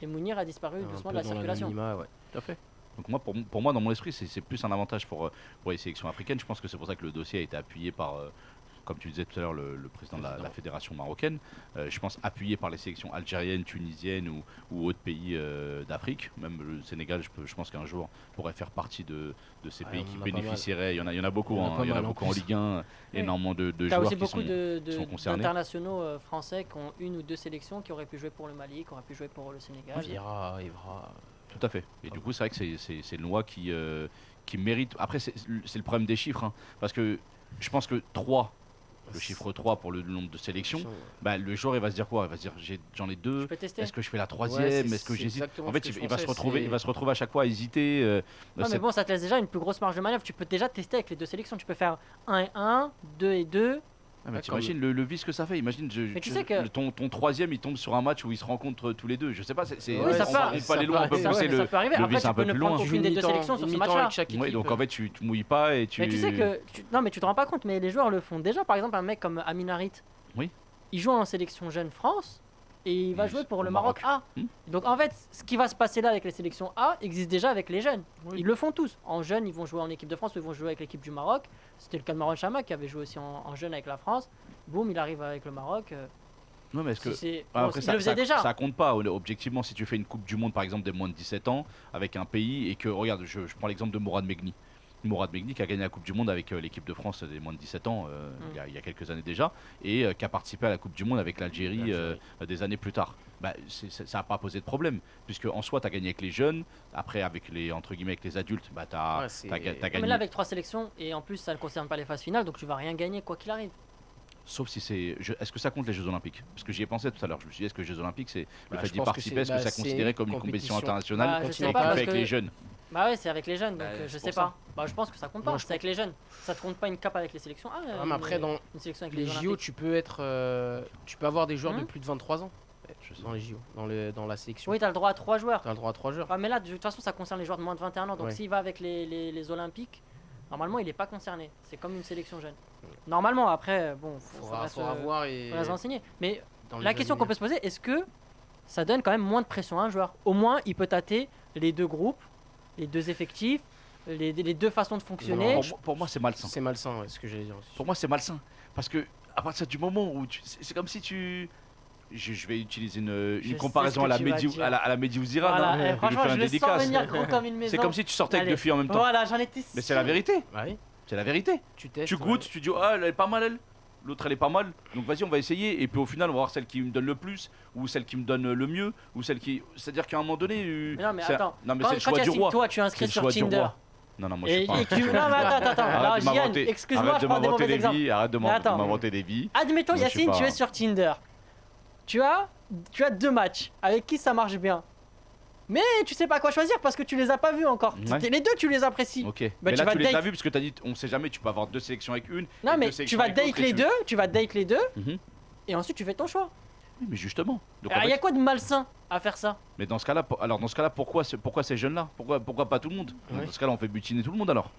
et Mounir a disparu Un doucement peu de la dans circulation. l'anonymat, ouais. Tout à fait. Donc moi, pour moi, dans mon esprit, c'est plus un avantage pour les sélections africaines. Je pense que c'est pour ça que le dossier a été appuyé par, comme tu disais tout à l'heure, le président de la fédération marocaine. Je pense appuyé par les sélections algériennes, tunisiennes ou autres pays d'Afrique. Même le Sénégal, je pense qu'un jour pourrait faire partie de ces pays on qui en a pas mal. bénéficieraient. Il y en a beaucoup, Il y en a hein. pas Il y en a mal, en beaucoup en plus. Ligue 1, énormément de T'as joueurs aussi qui beaucoup sont, sont concernés. d'internationaux français qui ont une ou deux sélections qui auraient pu jouer pour le Mali, qui auraient pu jouer pour le Sénégal. Evra. Tout à fait. Et du coup, c'est vrai que c'est une loi qui mérite. Après, c'est le problème des chiffres. Hein, parce que je pense que 3, le chiffre 3 pour le nombre de sélections, bah, le joueur il va se dire quoi? Il va se dire j'en ai Je 2. peux tester. Est-ce que je fais la troisième? Ouais, Est-ce que c'est j'hésite? exactement En fait, ce que je il va se pensais, retrouver, c'est- il va se retrouver à chaque fois à hésiter. Non, mais bon, ça te laisse déjà une plus grosse marge de manœuvre. Tu peux déjà tester avec les deux sélections. Tu peux faire 1 et 1, 2 et 2. Ah, mais D'accord, t'imagines le vice que ça fait. Imagine, Mais tu sais que- ton troisième il tombe sur un match où ils se rencontrent tous les deux. Je sais pas, Oui, on, ça on peut- va- on peut aller loin, on peut ça- pousser ça peut arriver. le Après, vice tu un peux peu ne plus prendre loin. aucune des deux sélections sur ce match-là. avec chaque équipe. Ouais, donc en fait, tu te mouilles pas et tu. Mais tu sais que. Non, mais tu te rends pas compte, mais les joueurs le font déjà. Par exemple, un mec comme Amin Harit. Oui. Il joue en sélection jeune France et il va Il- jouer pour au le Maroc A. Hmm. Donc en fait, ce qui va se passer là avec les sélections A existe déjà avec les jeunes. Oui. Ils le font tous. En jeunes, ils vont jouer en équipe de France ou ils vont jouer avec l'équipe du Maroc. C'était le cas de Marouane Chama qui avait joué aussi en jeune avec la France. Boum, il arrive avec le Maroc. Non, mais est-ce que. C'est- Ah, bon, après, il le faisait déjà. ça compte pas, objectivement, si tu fais une Coupe du Monde, par exemple, des moins de 17 ans, avec un pays, et que, regarde, je prends l'exemple de Mourad Megni. Mourad Megni qui a gagné la Coupe du Monde avec l'équipe de France des moins de 17 ans, il y a quelques années déjà, et qui a participé à la Coupe du Monde avec l'Algérie des années plus tard. Bah, ça n'a pas posé de problème, puisque en soi, tu as gagné avec les jeunes, après, avec les, entre guillemets, avec les adultes, bah, tu as, Ouais, c'est- Mais gagné. là, avec 3 sélections, et en plus, ça ne concerne pas les phases finales, donc tu vas rien gagner quoi qu'il arrive. Sauf si c'est. Est-ce que ça compte les Jeux Olympiques? Parce que j'y ai pensé tout à l'heure. Je me suis dit, est-ce que les Jeux Olympiques, c'est le Bah, fait je d'y pense que participer? c'est- Est-ce que bah, c'est c'est considéré comme une compétition. compétition internationale Bah, je qui sais est pas, fait parce avec que- les jeunes? Bah ouais, c'est avec les jeunes, donc Bah, je c'est sais pour ça. pas. Bah je pense que ça compte Moi, pas, je c'est avec les jeunes. Ça te compte pas une cape avec les sélections. Ah, Ah, mais après, dans une sélection avec les les JO, Olympiques. tu peux avoir des joueurs de Hmm. plus de 23 ans Je sais dans les JO, dans la sélection. Oui, t'as le droit à 3 joueurs. Tu as le droit à 3 joueurs. Ah, mais là, de toute façon, ça concerne les joueurs de moins de 21 ans. Donc Ouais. s'il va avec les Olympiques, normalement, il est pas concerné. C'est comme une sélection jeune. Normalement, après, bon, Faudra voir et faudra se renseigner. Mais dans les la question années qu'on peut se poser, est-ce que ça donne quand même moins de pression à un joueur? Au moins, il peut tâter les deux groupes, les deux effectifs, les deux façons de fonctionner. Pour moi, c'est malsain. C'est malsain, ouais, ce que j'allais dire aussi. Pour moi, c'est malsain. Parce que à partir du moment où c'est comme si tu. Je vais utiliser Je une sais comparaison ce à la, que tu vas dire. à la Mehdi Ouzira, Voilà, non eh, Je vais franchement, faire je une le sens dédicace. venir gros comme une maison. C'est comme si tu sortais avec Allez. deux filles en même temps. Voilà, j'en étais Mais c'est la vérité. Ouais, C'est la vérité. tu testes. Tu goûtes, tu dis ah elle est pas mal elle. L'autre elle est pas mal. Donc vas-y on va essayer. Et puis au final on va voir celle qui me donne le plus ou celle qui me donne le mieux ou celle qui. C'est-à-dire qu'à un moment donné. Mais non, mais c'est- attends. Non mais Quand, c'est le quand choix il y a du Sig- roi. toi, tu es C'est inscrit le sur choix du Tinder. roi. Non non moi je suis pas. Et que tu... Non, mais attends. Alors, Arrête de Gian, m'inventer. excuse-moi, Arrête je de prends des m'inventer mauvais des exemples. vies. Arrête de Mais attends. m'inventer des vies. Admettons, Moi, je suis Yacine, pas- tu es sur Tinder. Tu as 2 matchs avec qui ça marche bien. Mais tu sais pas quoi choisir parce que tu les as pas vus encore. Ouais. Les deux, tu les apprécies. Ok. Bah, mais tu là vas tu les as date- vus parce que t'as dit on sait jamais tu peux avoir deux sélections avec une. Non, et mais deux tu sélections vas avec date l'autre et les tu- deux, tu vas date les deux, Mhm. et ensuite tu fais ton choix. Oui, mais justement. Donc, en Alors, il y fait- a quoi de malsain à faire ça? Mais dans ce cas-là, pourquoi ces jeunes-là pourquoi pas tout le monde? Ouais. Dans ce cas-là, on fait butiner tout le monde alors.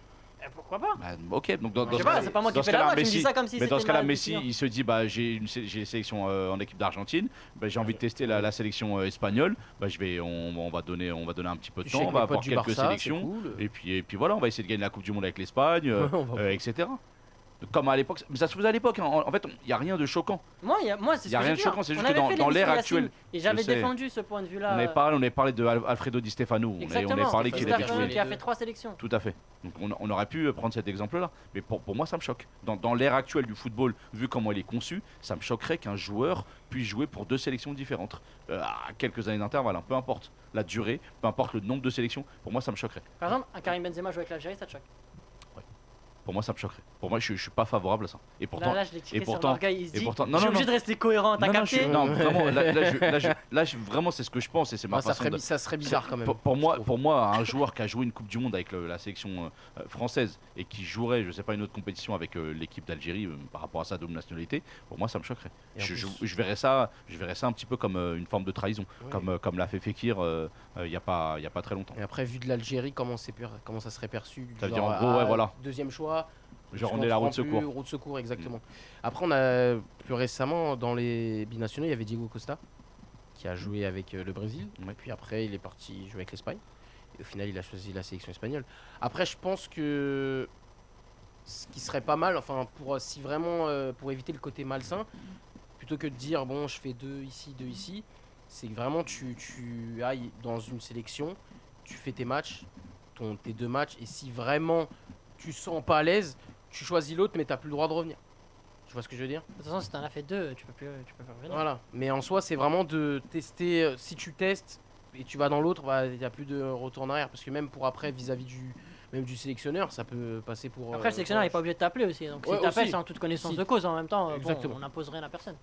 Pourquoi pas? Bah, ok, donc dans Je ce sais pas, cas-là, c'est pas moi qui dans ce fais la cas-là, loi, tu me dis Messi- ça comme si mais c'était dans ce cas-là, mal Messi, défini. il se dit bah j'ai une sélection en équipe d'Argentine, bah, j'ai envie de tester la sélection espagnole, bah on va donner un petit peu de Je temps, sais on que va mes potes avoir du quelques Barça, c'est sélections cool. et puis voilà, on va essayer de gagner la Coupe du Monde avec l'Espagne, On va voir. etc. Comme à l'époque, mais ça se faisait à l'époque. Hein. En fait, il n'y a rien de choquant. Moi, c'est Il ce y a que rien j'ai de dit, choquant, c'est on juste que avait dans- fait dans l'ère l'émission actuelle, Yacine, et j'avais je sais. défendu ce point de vue-là. On avait parlé de Alfredo Di Stefano. On Exactement, avait parlé Di qu'il Stefano, avait Stefano joué. qui a les fait deux. 3 sélections. Tout à fait. Donc on aurait pu prendre cet exemple-là. Mais pour moi, ça me choque. Dans l'ère actuelle du football, vu comment il est conçu, ça me choquerait qu'un joueur puisse jouer pour 2 sélections différentes. À quelques années d'intervalle, hein, peu importe la durée, peu importe le nombre de sélections. Pour moi, ça me choquerait. Par exemple, un Karim Benzema jouer avec l'Algérie, ça te choque. Pour moi, ça me choquerait. Pour moi, je suis pas favorable à ça. Et pourtant, Là, je l'ai tiré et sur pourtant- l'orgueil, il se et dit, pourtant- je non, suis non, obligé non. de rester cohérent, t'as non, capté non, vraiment, vraiment, c'est ce que je pense et c'est ma ça, façon de. ça serait bizarre quand même. Pour je trouve. moi, un joueur qui a joué une Coupe du Monde avec la sélection française et qui jouerait, je sais pas, une autre compétition avec l'équipe d'Algérie par rapport à sa double nationalité, pour moi, ça me choquerait. Et en plus- Je verrais ça un petit peu comme une forme de trahison, Ouais. comme l'a fait Fekir il y a pas très longtemps. Et après, vu de l'Algérie, comment ça serait perçu Ça veut genre, dire, en gros, ouais, voilà. Deuxième choix. Genre tu on est la roue de rentres plus, secours. roue de secours, exactement. Après, on a plus récemment, dans les binationaux, il y avait Diego Costa, qui a joué avec le Brésil. Ouais. Puis après, il est parti jouer avec l'Espagne. Et au final, il a choisi la sélection espagnole. Après, je pense que ce qui serait pas mal, enfin, si vraiment, pour éviter le côté malsain, plutôt que de dire, bon, je fais 2 ici, c'est que vraiment, tu ailles dans une sélection, tu fais tes matchs, tes 2 matchs, et si vraiment tu sens pas à l'aise, tu choisis l'autre, mais t'as plus le droit de revenir. Tu vois ce que je veux dire? De toute façon, si t'en as fait 2, tu peux plus revenir. Voilà. Mais en soi, c'est vraiment de tester. Si tu testes et tu vas dans l'autre, il n'y a plus de retour en arrière. Parce que même pour après, vis-à-vis du sélectionneur, ça peut passer pour. Après, le sélectionneur n'est pas obligé de t'appeler aussi. Donc, Ouais, s'il t'appelle, aussi. c'est en toute connaissance Si. de cause en même temps. Bon, Exactement. on n'impose rien à personne.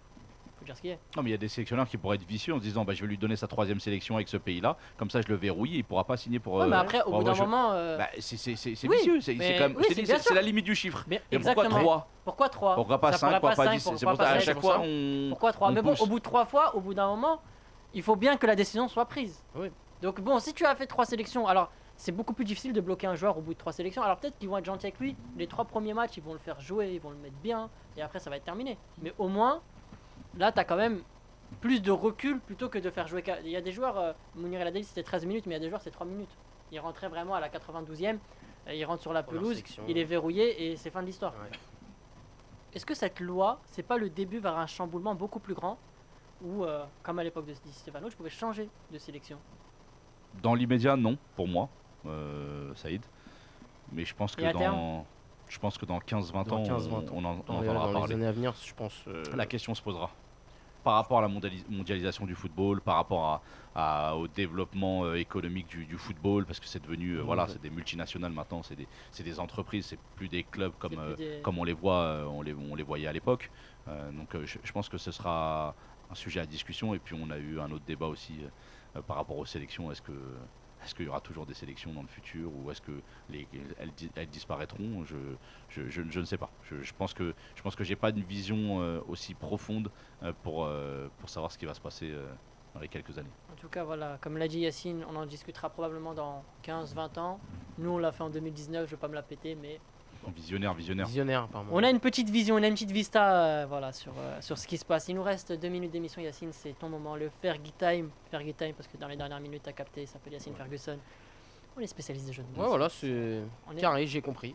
Faut dire ce qu'il y a. Non, mais il y a des sélectionneurs qui pourraient être vicieux en se disant je vais lui donner sa 3e sélection avec ce pays-là, comme ça je le verrouille et il pourra pas signer pour. Ouais, mais après, au pour bout d'un avoir- moment. C'est Oui, vicieux, c'est mais- quand même- oui, je t'ai c'est dit, bien c'est sûr. la limite du chiffre. Mais Et pourquoi exactement. 3? Pourquoi 3? Pourquoi pas Ça 5? pourrait Pourquoi pas 10? cinq, C'est pourquoi pour ça pas à sept, chaque c'est pour fois ça. on. Pourquoi 3? on Mais bon, pousse. au bout de 3 fois, au bout d'un moment, il faut bien que la décision soit prise. Oui. Donc bon, si tu as fait 3 sélections, alors c'est beaucoup plus difficile de bloquer un joueur au bout de 3 sélections. Alors peut-être qu'ils vont être gentils avec lui. Les 3 premiers matchs, ils vont le faire jouer, ils vont le mettre bien, et après ça va être terminé. Mais au moins, là, t'as quand même plus de recul plutôt que de faire jouer. Il y a des joueurs, Mounir El Adel c'était 13 minutes, mais il y a des joueurs c'est 3 minutes. Il rentrait vraiment à la 92e, il rentre sur la Première pelouse, sélection. il est verrouillé et c'est fin de l'histoire. Ouais. Est-ce que cette loi, c'est pas le début vers un chamboulement beaucoup plus grand où, comme à l'époque de Di Stefano, tu pouvais changer de sélection? Dans l'immédiat, non, pour moi, Saïd. Mais je pense Et à que terme dans 15-20 ans, Dans 15-20 ans. on en Dans les entendra parler. années à venir, je pense. La question se posera. Par rapport à la mondialisation du football, par rapport au développement économique du football, parce que c'est devenu, voilà, c'est des multinationales maintenant, c'est des entreprises, c'est plus des clubs comme, C'est plus des- comme on les voit, on les voyait à l'époque. Donc je pense que ce sera un sujet à discussion. Et puis on a eu un autre débat aussi par rapport aux sélections. Est-ce qu'il y aura toujours des sélections dans le futur ou est-ce que elles disparaîtront? Je ne sais pas. Je pense que j'ai pas une vision aussi profonde pour savoir ce qui va se passer dans les quelques années. En tout cas, voilà, comme l'a dit Yacine, on en discutera probablement dans 15-20 ans. Nous, on l'a fait en 2019, je vais pas me la péter, mais Visionnaire. Visionnaire, apparemment. on a une petite vision, on a une petite vista voilà, sur ce qui se passe. Il nous reste 2 minutes d'émission, Yacine, c'est ton moment, le Fergie Time. Fergie Time, parce que dans les dernières minutes, t'as capté, il s'appelle Yacine Ferguson. On est spécialiste des jeux de mots. Ouais, voilà, c'est On est- carré, j'ai compris.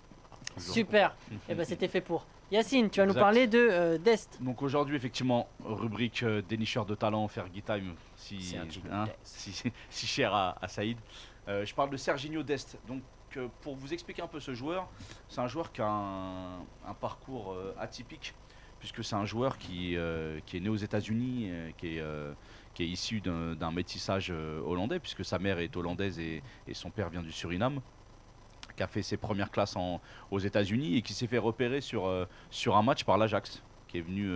Super, et ben c'était fait pour. Yacine, tu vas nous Exact. parler de Dest. Donc aujourd'hui, effectivement, rubrique dénicheur de talent, Fergie Time, Serginho Dest. si cher à Saïd. Je parle de Serginho Dest. Donc pour vous expliquer un peu ce joueur, c'est un joueur qui a un parcours atypique, puisque c'est un joueur qui est né aux États-Unis, qui est issu d'un métissage hollandais, puisque sa mère est hollandaise et son père vient du Suriname, qui a fait ses premières classes aux États-Unis et qui s'est fait repérer sur un match par l'Ajax, qui est venu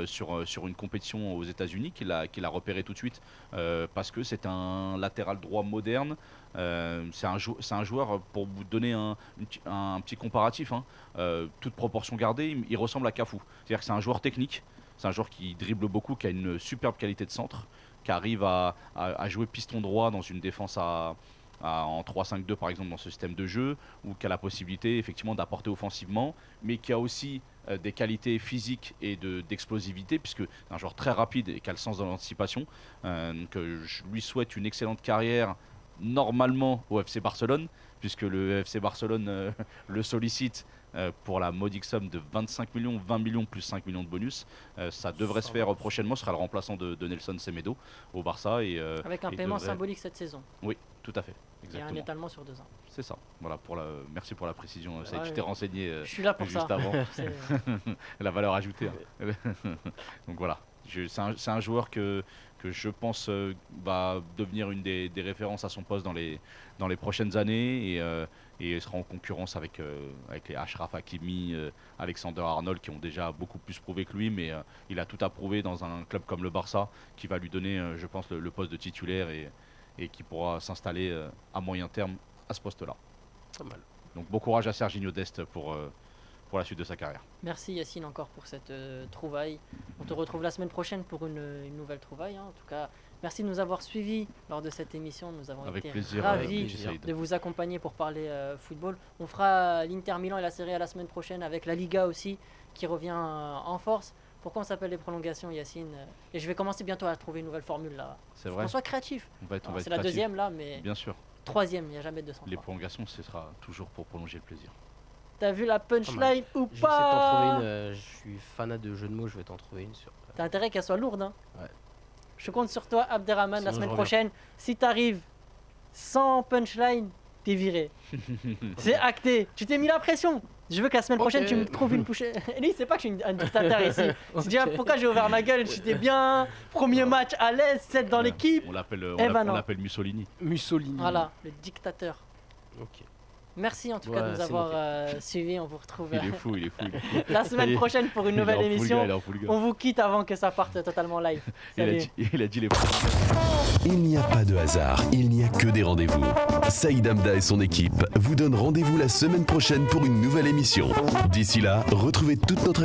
sur une compétition aux États-Unis, qu'il a repéré tout de suite parce que c'est un latéral droit moderne. C'est un joueur, pour vous donner un petit comparatif, toute proportion gardée, il ressemble à Cafu. C'est-à-dire que c'est un joueur technique, c'est un joueur qui dribble beaucoup, qui a une superbe qualité de centre, qui arrive à jouer piston droit dans une défense en 3-5-2 par exemple dans ce système de jeu, ou qui a la possibilité effectivement d'apporter offensivement, mais qui a aussi des qualités physiques et d'explosivité, puisque c'est un joueur très rapide et qui a le sens de l'anticipation. Donc je lui souhaite une excellente carrière normalement au FC Barcelone, puisque le FC Barcelone le sollicite pour la modique somme de 25 millions, 20 millions plus 5 millions de bonus. Ça devrait se faire prochainement, ce sera le remplaçant de Nelson Semedo au Barça. Avec un paiement symbolique cette saison. Oui, tout à fait. Et Exactement. un étalement sur 2 ans. C'est ça. Voilà, merci pour la précision. Ça, Ouais, tu t'es renseigné Je suis là pour juste ça. avant. C'est- La valeur ajoutée. Hein. Donc voilà, c'est un joueur que je pense va devenir une des références à son poste dans les prochaines années et sera en concurrence avec les Achraf Hakimi, Alexander Arnold qui ont déjà beaucoup plus prouvé que lui, mais il a tout à prouver dans un club comme le Barça qui va lui donner, je pense, le poste de titulaire et qui pourra s'installer à moyen terme à ce poste-là. Pas mal. Donc bon courage à Serginho Dest pour la suite de sa carrière. Merci Yacine encore pour cette trouvaille. On te retrouve la semaine prochaine pour une nouvelle trouvaille. Hein. En tout cas, merci de nous avoir suivis lors de cette émission. Nous avons Avec été plaisir, ravis Saïd. de vous accompagner pour parler football. On fera l'Inter Milan et la Serie A la semaine prochaine avec la Liga aussi qui revient en force. Pourquoi on s'appelle les prolongations, Yacine? Et je vais commencer bientôt à trouver une nouvelle formule là. C'est Faut vrai. qu'on soit créatif. On va être C'est la créatifs. deuxième là, mais Bien sûr. troisième, il n'y a jamais de 200. Les prolongations, ce sera toujours pour prolonger le plaisir. T'as vu la punchline ou Je vais essayer de t'en trouver pas? une. Je suis fanat de jeux de mots, je vais t'en trouver une sur. T'as intérêt qu'elle soit lourde. Hein. Ouais. Je compte sur toi, Abderrahman, Sinon, la je semaine reviens. prochaine. Si t'arrives sans punchline, t'es viré. C'est acté. Tu t'es mis la pression. Je veux que la semaine Ok. prochaine, tu me trouves une poussée. Lui, c'est pas que je suis un dictateur ici. C'est déjà pourquoi j'ai ouvert ma gueule. J'étais bien. Premier match à l'aise, 7 dans l'équipe. On l'appelle Eh ben on non. l'appelle Mussolini. Mussolini. Voilà, le dictateur. Ok. Merci en tout cas de Ouais, nous c'est avoir noté. suivis. On vous retrouve Il est fou, il est fou. la semaine prochaine pour une nouvelle émission. Il est en full gars. On vous quitte avant que ça parte totalement live. Il a Salut. dit les prolongations. Il n'y a pas de hasard, il n'y a que des rendez-vous. Saïd Hamda et son équipe vous donnent rendez-vous la semaine prochaine pour une nouvelle émission. D'ici là, retrouvez toute notre